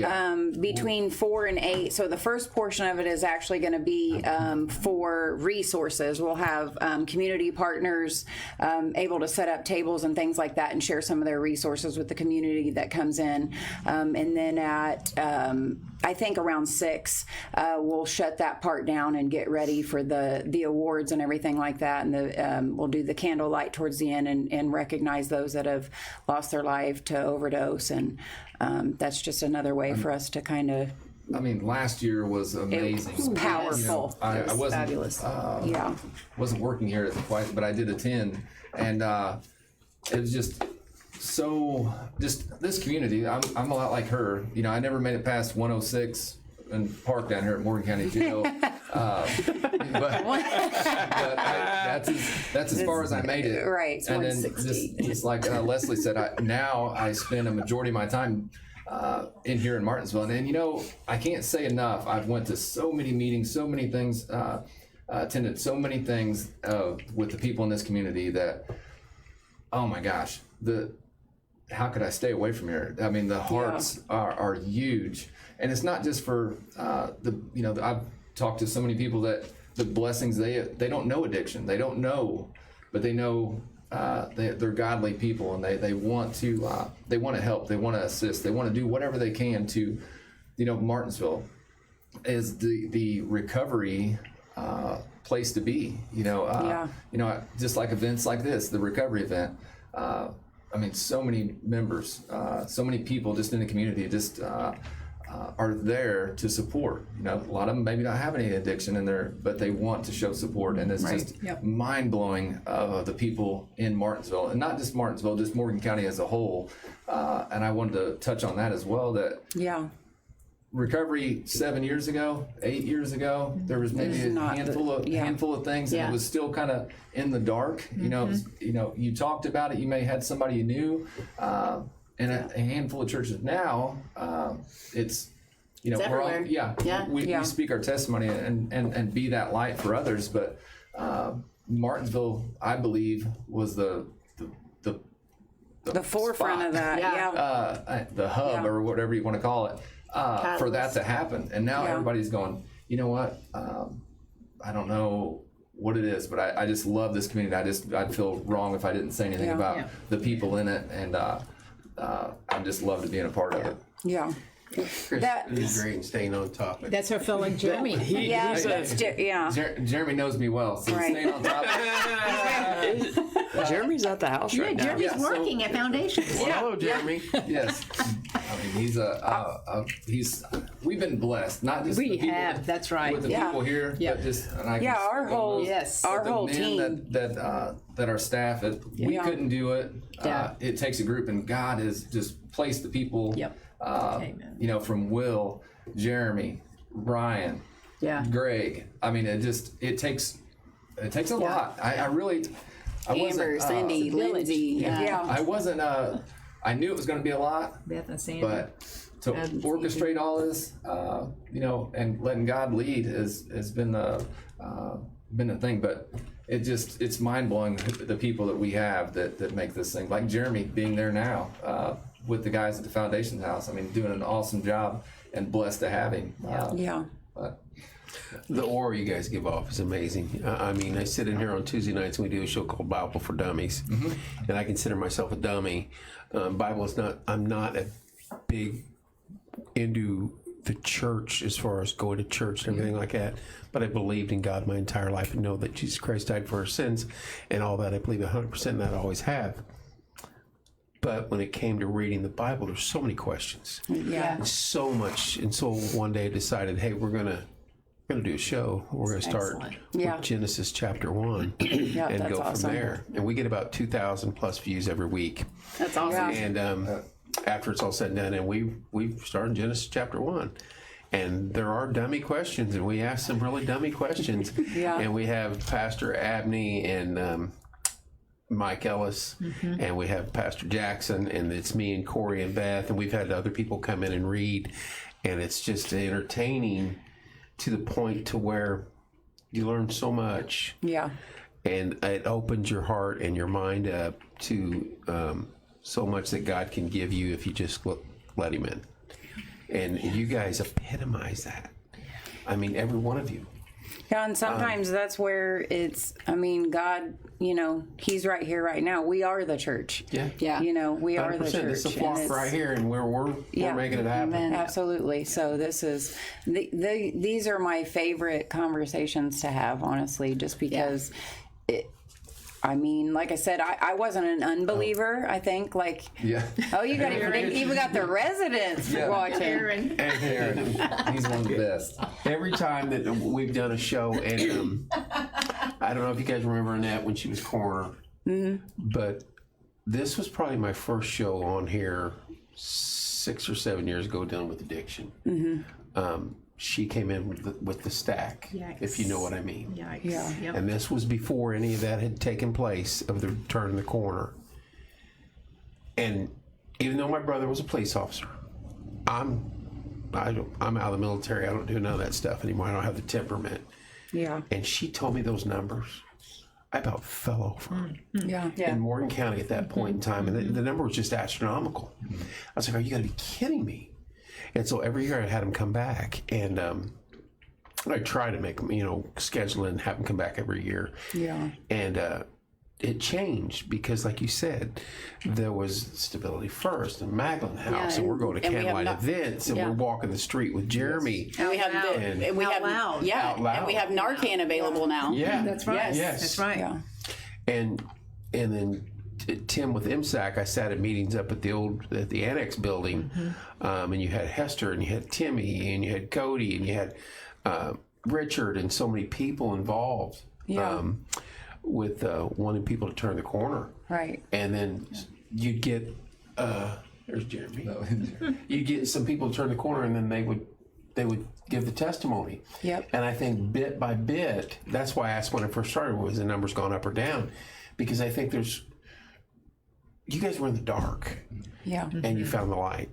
between 4 and 8. So the first portion of it is actually going to be for resources. We'll have community partners able to set up tables and things like that and share some of their resources with the community that comes in. And then at I think around 6, we'll shut that part down and get ready for the awards and everything like that. And we'll do the candlelight towards the end and recognize those that have lost their life to overdose. And that's just another way for us to kind of. I mean, last year was amazing. It was powerful. I It was wasn't fabulous. yeah, wasn't working here quite, but I did attend, and it was just this community. I'm a lot like her. You know, I never made it past 106 and park down here at Morgan County Jail. But that's as far as I made it. Right, it's And then 160. just like Leslie said, now I spend a majority of my time in here in Martinsville. And you know, I can't say enough. I've went to so many meetings, so many things, attended so many things with the people in this community that, oh my gosh, how could I stay away from here? I mean, the hearts are huge. And it's not just for I've talked to so many people that the blessings, they don't know addiction. They don't know, but they know they're godly people, and they want to help. They want to assist. They want to do whatever they can to, Martinsville is the recovery place to be. Just like events like this, the recovery event. I mean, so many members, so many people just in the community just are there to support. A lot of them maybe not have any addiction in there, but they want to show support. And it's just mind-blowing of the people in Martinsville, and not just Martinsville, just Morgan County as a whole. And I wanted to touch on that as well, that recovery 7 years ago, 8 years ago, there was maybe a handful of things, and it was still kind of in the dark. You talked about it. You may had somebody you knew, and a handful of churches now. It's you know, It's we're all, everywhere. we speak our testimony and be that light for others. But Martinsville, I believe, was the forefront spot, of that. the hub or whatever you want to call it, for that Catalyst. to happen. And now everybody's going, you know what? I don't know what it is, but I just love this community. I'd feel wrong if I didn't say anything about the people in it, and I just love to being a part of it. Yeah. Chris That- is great in staying on topic. That's our fellow Jeremy. Yeah, that's Jeremy knows me well, so Right. staying on top. Jeremy's at the house right now. Jeremy's Yeah, so- working at Foundations. Well, hello, Jeremy. Yes, I mean he's we've been blessed, not just We the people, have, that's right. with the Yeah. people here, Yeah. but just and I Yeah, can our speak on whole those, Yes. our but whole the team. men that our staff we Yeah. couldn't do it. Yeah. It takes a group, and God has just placed the people. Yep. Amen. You know, from Will, Jeremy, Brian, Yeah. Greg. I mean, it takes a lot. I really. I Amber, wasn't, Cindy, village. Lindsay. Yeah. I wasn't. I knew it was going to be a lot, Beth and Sandy. but to orchestrate all this, you know, and letting God lead has been the thing. But it's mind blowing the people that we have that make this thing. Like Jeremy being there now with the guys at the Foundations House. I mean, doing an awesome job, and blessed to have him. Yeah. But The aura you guys give off is amazing. I mean, I sit in here on Tuesday nights and we do a show called Bible for Dummies, and I consider myself a dummy. Bible is not. I'm not a big into the church as far as going to church and everything like that. But I believed in God my entire life and know that Jesus Christ died for our sins and all that. I believe 100%, and that I always have. But when it came to reading the Bible, there's so many questions. Yeah. So much, and so one day I decided, hey, we're gonna do a show. We're gonna start Excellent. Yeah. with Genesis chapter 1 Yeah, and that's go awesome. from there. And we get about 2,000 plus views every week. That's awesome. Yeah. And after it's all said and done, and we've started Genesis chapter 1. And there are dummy questions, and we ask some really dummy questions. Yeah. And we have Pastor Abney and Mike Ellis, and we have Pastor Jackson, and it's me and Corey and Beth, and we've had other people come in and read, and it's just entertaining to the point to where you learn so much, Yeah. and it opens your heart and your mind up to so much that God can give you if you just let Him in. And you guys epitomize that. I mean, every one of you. Yeah, and sometimes that's where God, you know, He's right here, right now. We are the church. Yeah. Yeah. You know, we are the 100%. church. This is a and flock it's- right here, and we're making it happen. Amen. Absolutely. So this is these are my favorite conversations to have, honestly, just because like I said, I wasn't an unbeliever. I think yeah. you got even got the residents watching. Aaron. And Aaron, he's one of the best. Every time that we've done a show, and I don't know if you guys remember Annette when she was coroner, but this was probably my first show on here 6 or 7 years ago dealing with addiction. She came in with the stack, if you know what I mean. Yikes. Yeah. Yep. And this was before any of that had taken place of the turning the corner. And even though my brother was a police officer, I'm out of the military. I don't do none of that stuff anymore. I don't have the temperament. Yeah. And she told me those numbers. I about fell over Yeah. in Morgan County at that point in time, and the number was just astronomical. I was like, "Are you going to be kidding me?" And so every year I had him come back, and I try to make him, schedule it and have him come back every year. Yeah. And it changed because, like you said, there was Stability First and Magdalene House, and we're going to and we have candlelight not- events, and we're walking the street with Jeremy. And we have And- we Out have loud. yeah, Out loud. and we have Narcan available now. Yeah, That's right. Yes. That's right. Yeah. And then Tim with MSAC, I sat at meetings up at the annex building, and you had Hester, and you had Timmy, and you had Cody, and you had Richard, and so many people involved with wanting people to turn the corner. Right. And then you'd get there's Jeremy. You'd get some people to turn the corner, and then they would give the testimony. Yep. And I think bit by bit, that's why I asked when I first started, was the numbers gone up or down? Because I think there's you guys were in the dark. Yeah. And you found the light.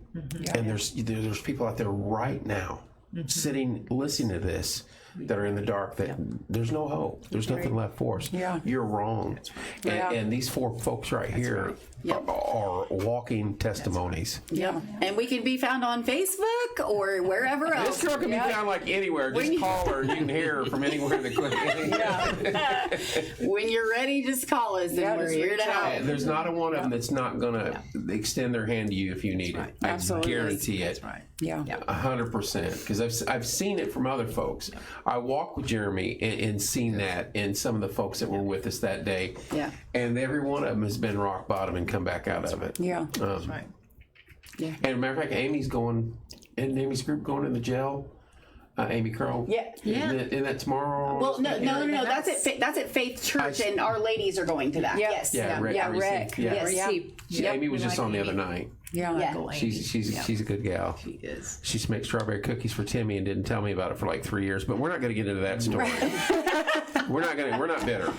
And there's people out there right now sitting, listening to this, that are in the dark, that there's no hope. There's nothing left for us. Yeah. You're wrong. And these 4 folks right here are walking testimonies. Yeah. And we can be found on Facebook or wherever else. This girl can be found like anywhere. Just call her. You can hear her from anywhere in the clinic. When you're ready, just call us and we're here to help. There's not a one of them that's not going to extend their hand to you if you need it. I Absolutely. guarantee it. Yeah. 100%, because I've seen it from other folks. I walked with Jeremy and seen that in some of the folks that were with us that day. Yeah. And every one of them has been rock bottom and come back out of it. Yeah. And as a matter of fact, Amy's group going in the jail. Amy Curl. Yeah. Isn't that tomorrow? Well, no. That's at Faith Church, and Our Ladies are going to that. Yeah. Yes. Yeah, Rick. Rick. Yeah. Yes. Amy was just on the other night. Yeah. She's a good gal. She is. She used to make strawberry cookies for Timmy and didn't tell me about it for like 3 years. But we're not going to get into that story. We're not bitter.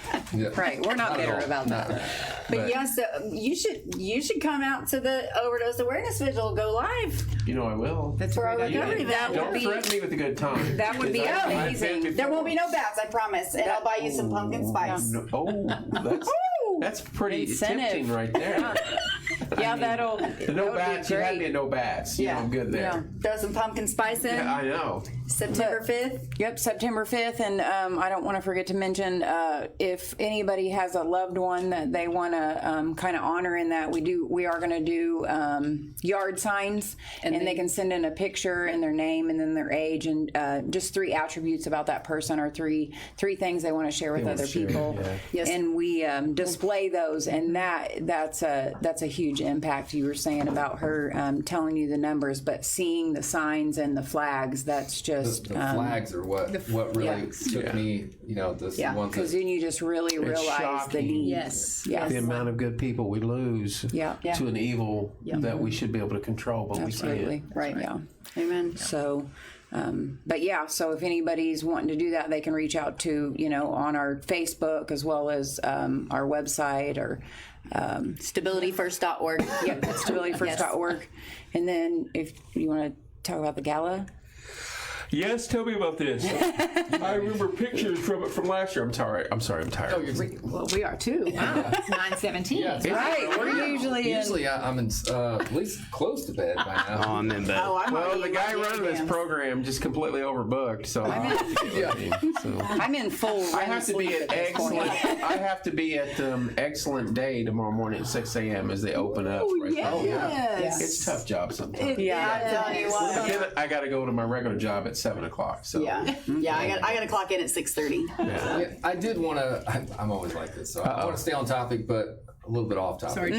Right. We're not bitter about that. But yes, you should come out to the Overdose Awareness Vigil. Go live You know I will. That's for a our great idea. recovery. That Don't would be. threaten me with a good time. That would be Because I've amazing. been There won't be before. no bats, I promise, and I'll buy you some pumpkin spice. No, that's pretty Incentive. tempting right there. Yeah, that'll. The no bats. You had me at no bats. You know, I'm good there. Throw some pumpkin spice in. I know. September 5th. Yep, September 5th, and I don't want to forget to mention if anybody has a loved one that they want to kind of honor in that, we are going to do yard signs, and they can send in a picture and their name and then their age and just 3 attributes about that person or three things they want to share with wanna other share, people. yeah. Yes. And we display those, and that's a huge impact. You were saying about her telling you the numbers, but seeing the signs and the flags, that's just The flags are what really took me, the ones because that then you just really realize the shocking. need. Yes. Yeah. The amount of good people we lose Yeah. to an evil that we should be able to control, but Absolutely. we can't. Right. Yeah. Amen. So, but yeah, so if anybody's wanting to do that, they can reach out to, on our Facebook as well as our website or StabilityFirst.org. stabilityfirst.org. And then if you want to talk about the gala. Yes, tell me about this. I remember pictures from it from last year. I'm sorry, I'm tired. Well, we are too. Wow. It's 9:17. Yeah. Right. We're usually I'm in at least close to bed by now. Oh, I'm in bed. I'm Well, already the in guy my running this jams. program just completely overbooked. So, I'm in full. I have to be at Excellent Day tomorrow morning at 6 a.m. as they open up. Right there. Yes. It's a tough job sometimes. Yeah, I'm telling you what. But then I got to go to my regular job at 7 o'clock. So Yeah, I got to clock in at 6:30. Yeah, I did want to. I'm always like this, so I want to stay on topic, but a little bit off topic. Sorry.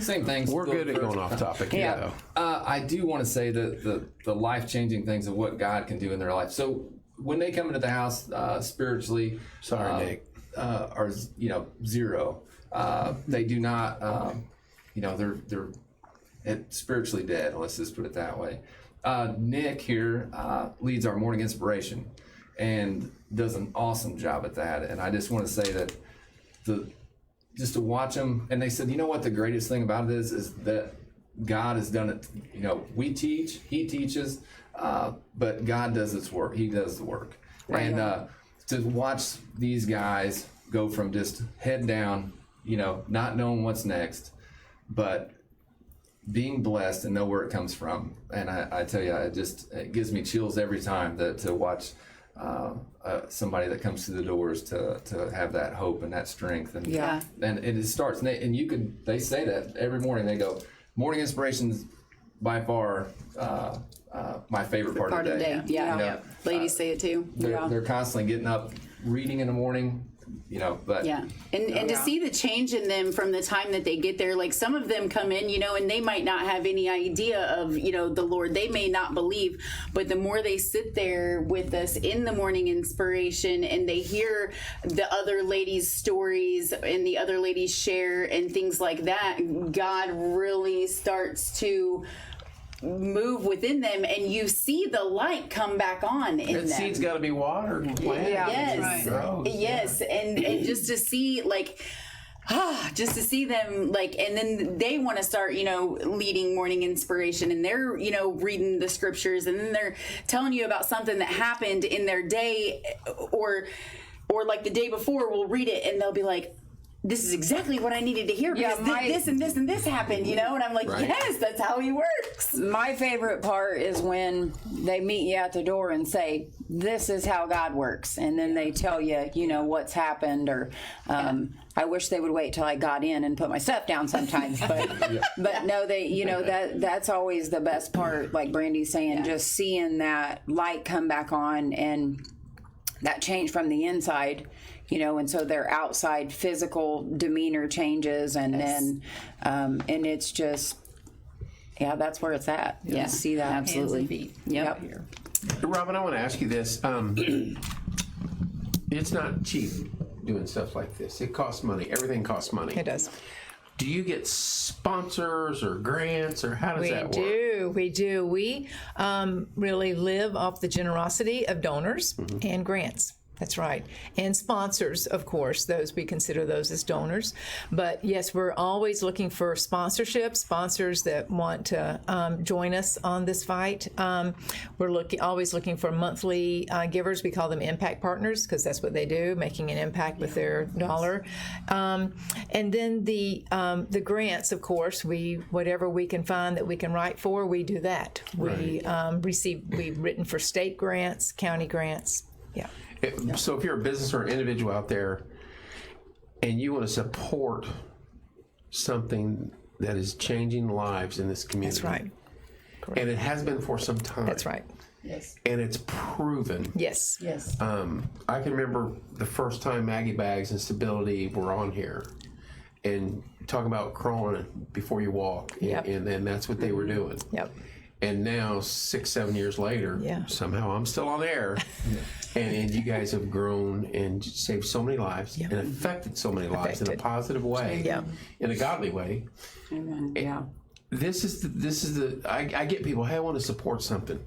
Same thing. we're good at going off topic. Yeah. I do want to say that the life changing things of what God can do in their life. So when they come into the house spiritually, Sorry, Nick. are zero. They do not. They're spiritually dead. Let's just put it that way. Nick here leads our morning inspiration and does an awesome job at that. And I just want to say that just to watch them, and they said, you know what the greatest thing about it is that God has done it. We teach, he teaches, but God does its work. He does the work. Right. And to watch these guys go from just head down, not knowing what's next, but being blessed and know where it comes from. And I tell you, it gives me chills every time to watch somebody that comes through the doors to have that hope and that strength. And and it starts, and they say that every morning. They go, morning inspiration's by far my favorite part of the day. Yeah. Ladies say it too. They're constantly getting up, reading in the morning. But and to see the change in them from the time that they get there, like some of them come in, and they might not have any idea of, the Lord. They may not believe, but the more they sit there with us in the morning inspiration and they hear the other ladies' stories and the other ladies share and things like that, God really starts to move within them, and you see the light come back on in That them. seed's got to be watered and planted. Yes, Grows. yes, and just to see, like, just to see them like, and then they want to start, leading morning inspiration, and they're, reading the scriptures, and then they're telling you about something that happened in their day, or like the day before, we'll read it and they'll be like, this is exactly what I needed to hear because this and this and this happened, and I'm like, yes, that's how he works. My favorite part is when they meet you at the door and say, this is how God works. And then they tell you, what's happened, or I wish they would wait till I got in and put my stuff down sometimes. But no, that's always the best part, like Brandy's saying, just seeing that light come back on and that change from the inside. And so their outside physical demeanor changes, and then, and it's just, that's where it's at. Yeah, see that. Absolutely. Yep. Robin, I want to ask you this. It's not cheap doing stuff like this. It costs money. Everything costs money. It does. Do you get sponsors or grants, or how does that work? We do. We really live off the generosity of donors and grants. That's right. And sponsors, of course, we consider those as donors. But yes, we're always looking for sponsors that want to join us on this fight. We're always looking for monthly givers. We call them impact partners because that's what they do, making an impact with their dollar. And then the grants, of course, whatever we can find that we can write for, we do that. We've written for state grants, county grants. Yeah. So if you're a business or an individual out there and you want to support something that is changing lives in this community. That's right. Correct. And it has been for some time. That's right. Yes. And it's proven. Yes. Yes. I can remember the first time Maggie Bags and Stability were on here and talking about crawling before you walk. Yep. And that's what they were doing. Yep. And now, 6-7 years later, somehow I'm still on air. And you guys have grown and saved so many lives and affected so many lives in a positive way, in a godly way. Amen. Yeah. This is the. I get people, hey, I want to support something.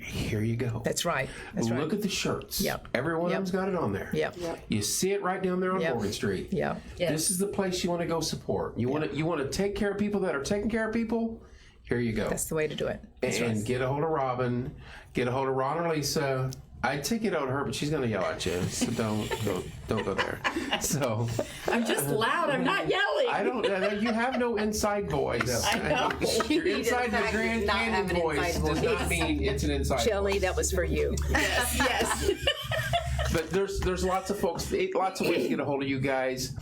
Here you go. That's right. Look at the shirts. Yep. Every one of them's got it on there. Yep. You see it right down there on Morgan Street. Yep. This is the place you want to go support. You want to take care of people that are taking care of people. Here you go. That's the way to do it. And get a hold of Robin. Get a hold of Ron or Lisa. I'd take it out of her, but she's going to yell at you. So don't go there. So I'm just loud. I'm not yelling. I don't. You have no inside voice. I know. Your inside the Grand Canyon voice does not mean it's an inside Shelley, voice. that was for you. Yes. But there's lots of folks, lots of ways to get a hold of you guys.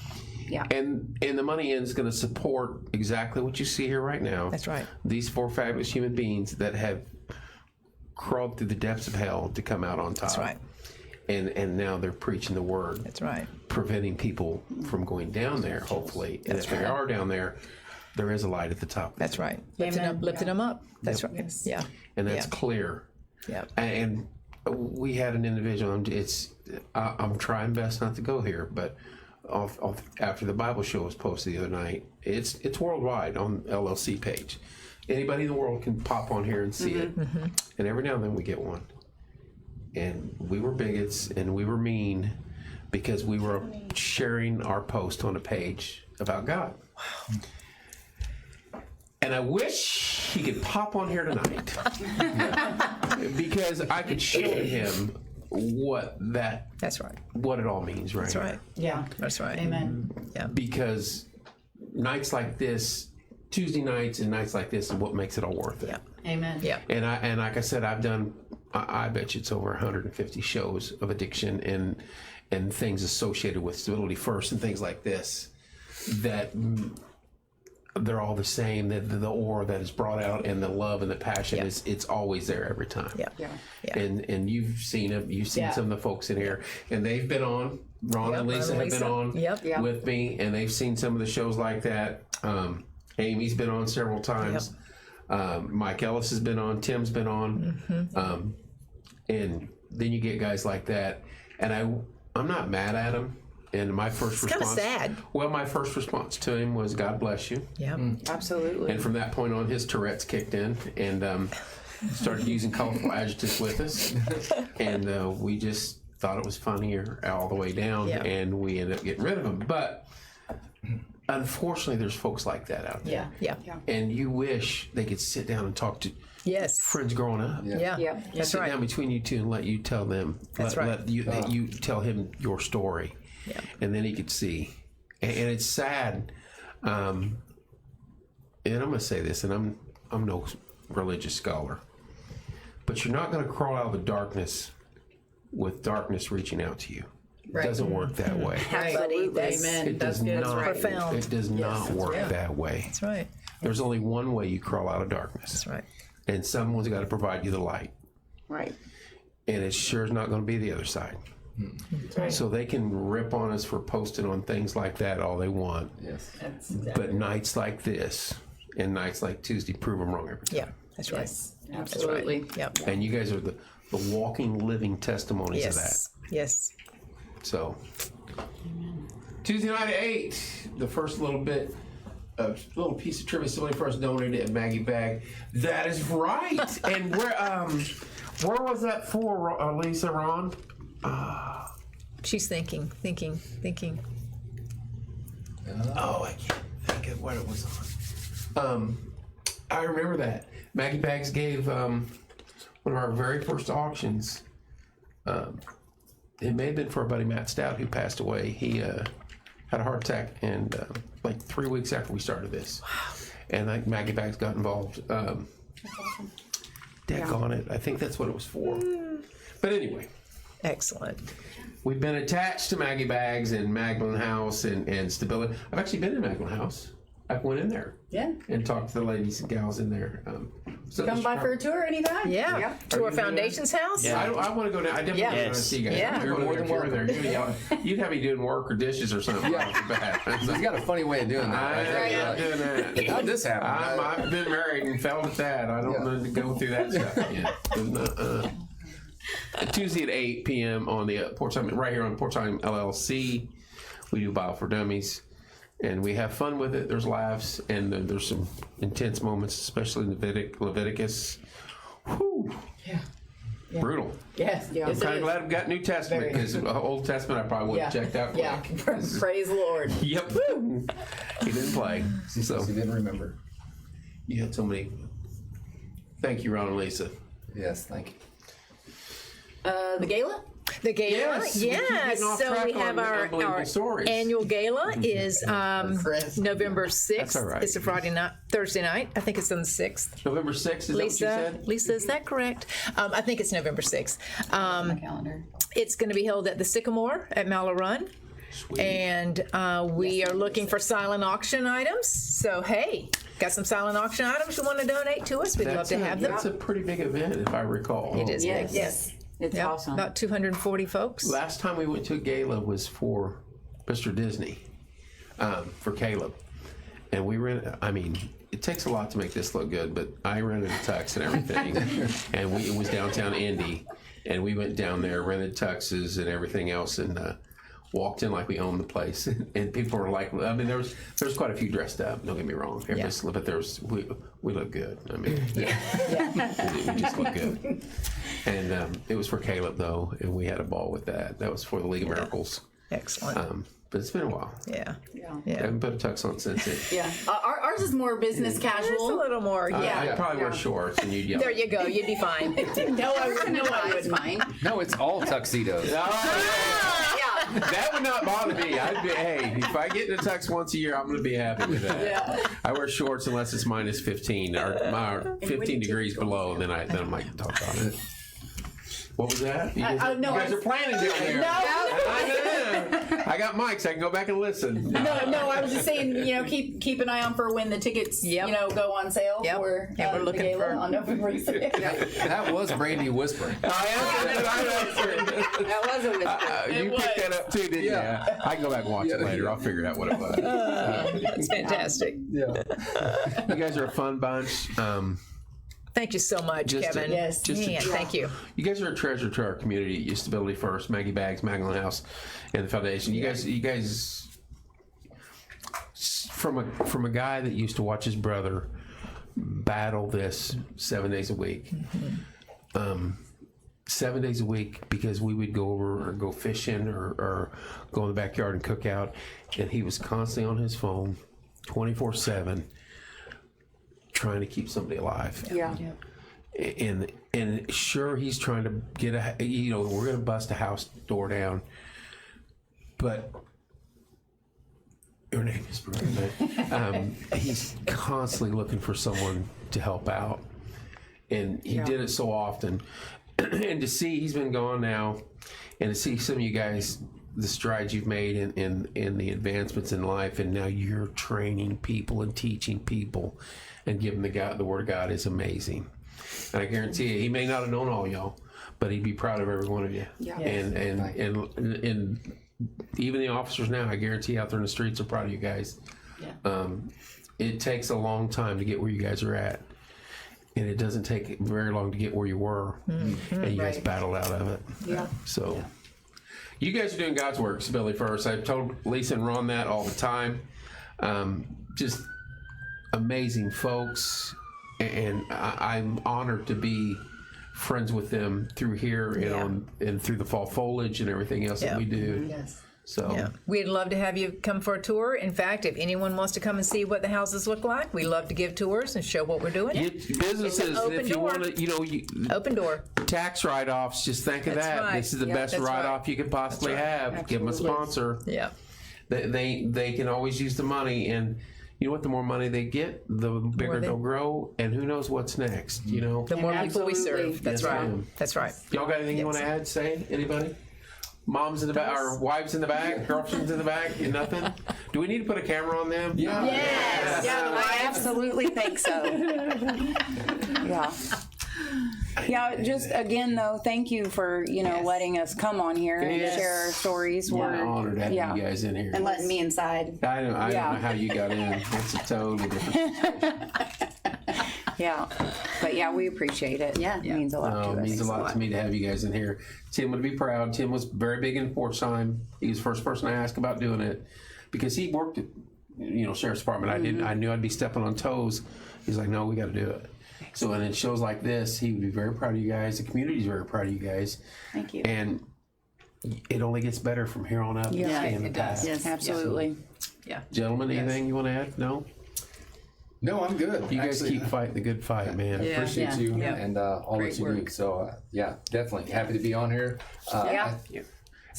Yeah. And the money end is going to support exactly what you see here right now. That's right. These 4 fabulous human beings that have crawled through the depths of hell to come out on top. That's right. And now they're preaching the word. That's right. Preventing people from going down there, hopefully. And if they are down there, there is a light at the top. That's right. Lifting them up. That's right. Yes. Yeah. And that's clear. Yeah. And we had an individual. I'm trying best not to go here, but after the Bible show was posted the other night, it's worldwide on LLC page. Anybody in the world can pop on here and see it. And every now and then we get one. And we were bigots and we were mean because we were sharing our post on a page about God. Wow. And I wish he could pop on here tonight because I could show him That's right. what it all means, right? That's right. Yeah. That's right. Amen. Yeah. Because nights like this, Tuesday nights and nights like this is what makes it all worth it. Yeah. Amen. Yeah. And like I said, I've done, I bet you it's over 150 shows of addiction and things associated with Stability First and things like this that they're all the same. The aura that is brought out and the love and the passion it's always there every time. Yeah. Yeah. Yeah. And you've seen it. You've seen some of the folks in here, and they've been on. Ron and Lisa have been on with me, and they've seen some of the shows like that. Amy's been on several times. Mike Ellis has been on. Tim's been on. And then you get guys like that, and I'm not mad at them. And my first response, kind of sad. Well, my first response to him was, "God bless you." Yeah. Absolutely. And from that point on, his Tourette's kicked in, and started using colorful adjectives with us, and we just thought it was funnier all the way down, and we ended up getting rid of him. But unfortunately, there's folks like that out there. Yeah. And you wish they could sit down and talk to Yes. friends growing up. Yeah. Yep. That's Sit right. down between you two and let you tell them. That's right. Let you tell him your story, and then he could see. And it's sad. And I'm going to say this, and I'm no religious scholar, but you're not going to crawl out of the darkness with darkness reaching out to you. It doesn't work that way. Absolutely. That's- Amen. It That's does good. not. profound. It does not work that way. That's right. There's only one way you crawl out of darkness, That's right. and someone's got to provide you the light. Right. And it sure is not going to be the other side. So they can rip on us for posting on things like that all they want. Yes. But nights like this and nights like Tuesday prove them wrong every time. Yeah. That's right. Yes, absolutely. Yep. And you guys are the walking, living testimonies of that. Yes. Yes. So Tuesday night at 8, the first little bit. A little piece of trivia somebody first donated at Maggie Bag. That is right. And where was that for, Lisa, Ron? She's thinking. Oh, I can't think of what it was on. I remember that. Maggie Bags gave one of our very first auctions. It may have been for our buddy Matt Stout, who passed away. He had a heart attack, and like 3 weeks after we started this. Wow. And like Maggie Bags got involved. Deck on it. I think that's what it was for. But anyway. Excellent. We've been attached to Maggie Bags and Magdalene House and Stability. I've actually been in Magdalene House. I went in there. Yeah. And talked to the ladies and gals in there. So Come by for a tour anytime. Yeah. To our foundation's house. I want to go down. I definitely want to Yes. see you guys. Yeah. You're more than welcome. There. You'd have me doing work or dishes or something. Yeah. He's got a funny way of doing that. I'm not doing that. How'd this happen? I've been married and failed at that. I don't need to go through that stuff yet. Tuesday at 8 p.m. on the Port Time, right here on Port Time LLC. We do Bible for Dummies, and we have fun with it. There's laughs, and there's some intense moments, especially in Leviticus. Whew. Yeah. Brutal. Yes. I'm kind of glad we got New Testament, Very. because Old Testament I probably would have checked out quick. Yeah. Praise the Lord. Yep. He didn't play. So He didn't remember. you had so many. Thank you, Ron and Lisa. Yes, thank you. The gala? The gala, Yes, we keep getting off So track we have on our unbelievable stories. annual gala is November 6th. That's all right. It's a Thursday night. I think it's on the 6th. November 6th, is that what you said? Lisa, is that correct? I think it's November 6th. My calendar. It's going to be held at the Sycamore at Mallow Run. Sweet. And we are looking for silent auction items. So, hey, got some silent auction items you want to donate to us? We'd love to have them. That's a pretty big event, if I recall. It is Yes. big. Yes. It's Yep, awesome. about 240 folks. Last time we went to a gala was for Mr. Disney, for Caleb. And we rented, I mean, it takes a lot to make this look good, but I rented a tux and everything. And it was downtown Indy. And we went down there, rented tuxes and everything else, and walked in like we owned the place. And people were like, I mean, there's quite a few dressed up, don't get me wrong. But we look good. I mean, we just look good. And it was for Caleb, though, and we had a ball with that. That was for the League of Miracles. Excellent. But it's been a while. Yeah. I haven't put a tux on since then. Yeah. Ours is more business Just a casual. little more, yeah. I'd probably wear shorts and you'd yell. There you go. You'd be fine. No, I wouldn't. No, I wouldn't. Fine. No, it's all tuxedos. That would not bother me. I'd be, hey, if I get in a tux once a year, I'm going to be happy with that. Yeah. I wear shorts unless it's minus 15 or 15 degrees below, and then I might talk about it. What was that? You guys, no, you guys are planning down there. I got mics. I can go back and listen. No, I was just saying, keep an eye on for when the tickets, Yep. Go on sale Yep. for Yeah, we're the looking gala for- on November 6th. That was Brandy whispering. That was a whisper. You picked that up too, didn't you? I can go back and watch it later. I'll figure out what it was. That's fantastic. Yeah. You guys are a fun bunch. Thank you so much, Just Kevin. Yes. just a Man, thank you. You guys are a treasure to our community. Stability First, Maggie Bags, Magdalene House, and the foundation. You guys, from a guy that used to watch his brother battle this 7 days a week, 7 days a week because we would go over or go fishing or go in the backyard and cook out. And he was constantly on his phone 24/7 trying to keep somebody alive. Yeah. And sure, he's trying to get we're going to bust a house door down. But your name is Brian. He's constantly looking for someone to help out. And he did it so often. And to see he's been gone now, and to see some of you guys, the strides you've made in the advancements in life, and now you're training people and teaching people and giving the word of God is amazing. And I guarantee you, he may not have known all y'all, but he'd be proud of every one of you. Yeah. And even the officers now, I guarantee out there in the streets are proud of you guys. Yeah. It takes a long time to get where you guys are at. And it doesn't take very long to get where you were. And you guys battled out of it. Yeah. So you guys are doing God's work, Stability First. I've told Lisa and Ron that all the time. Just amazing folks. And I'm honored to be friends with them through here and through the fall foliage and everything else that we do. Yes. So Yeah, we'd love to have you come for a tour. In fact, if anyone wants to come and see what the houses look like, we love to give tours and show what we're doing. businesses, open if you door. want to, Open door. tax write-offs, just think of That's that. right. This is the best that's right. write-off you could possibly have. Give them a sponsor. Yeah. They can always use the money, and you know what? The more money they get, the bigger they'll grow, and who knows what's next? You know. The more people we Absolutely. serve. That's Yes, right. ma'am. That's right. Y'all got anything you want to add? Say anybody? Moms in the back, or wives in the back, girlfriends in the back, and nothing. Do we need to put a camera on them? Yeah. Yes. I absolutely think so. Yeah. Yeah, just again though, thank you for, letting us come on here and Yes. share our stories. We're honored having you guys in here. And letting me inside. I don't know how you got in. It's a totally different. Yeah. But yeah, we appreciate it. Yeah. It means a lot to It us. means a lot to me to have you guys in here. Tim would be proud. Tim was very big in porch time. He was the first person I asked about doing it because he worked at, sheriff's department. I knew I'd be stepping on toes. He's like, no, we got to do it. So, and in shows like this, he would be very proud of you guys. The community's very proud of you guys. Thank you. And it only gets better from here on out. Yeah, Stay in the it does. path. Yes. Absolutely. Yeah. Gentlemen, anything you want to add? No? No, I'm good. You guys Actually, keep fighting the good fight, man. Yeah. appreciate you Yeah. and all Great that you do. work. So yeah, definitely happy to be on here. Yeah.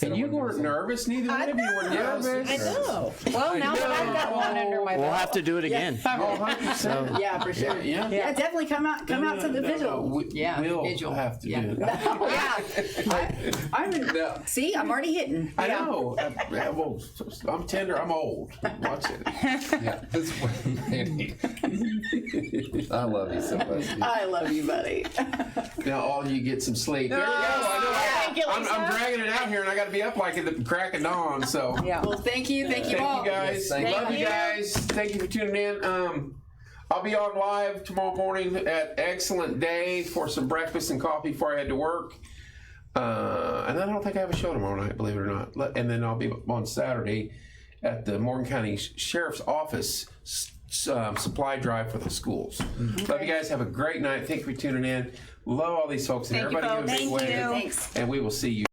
And you weren't nervous, neither one of you were nervous. I know. Well, now that I've got one under my We'll belt. have to do it again. Oh, 100%. Yeah, for sure. Yeah. Yeah, definitely come out to the visual. We'll visual. have to Yeah. do it. Yeah. See, I'm already hitting. I know. I'm tender. I'm old. Watch it. Yeah, this I love you so much. I love you, buddy. Now all you get some sleep. There you go. Thank you, I'm Lisa. dragging it out here, and I got to be up like at the crack of dawn. So Yeah. Well, thank you all. thank you guys. Thank Love you. you guys. Thank you for tuning in. I'll be on live tomorrow morning at Excellent Day for some breakfast and coffee before I head to work. And I don't think I have a show tomorrow night, believe it or not. And then I'll be on Saturday at the Morgan County Sheriff's Office supply drive for the schools. Love you guys. Have a great night. Thank you for tuning in. Love all these folks. And Thank you, everybody give a folks. big Thank wave. you. Thanks. And we will see you.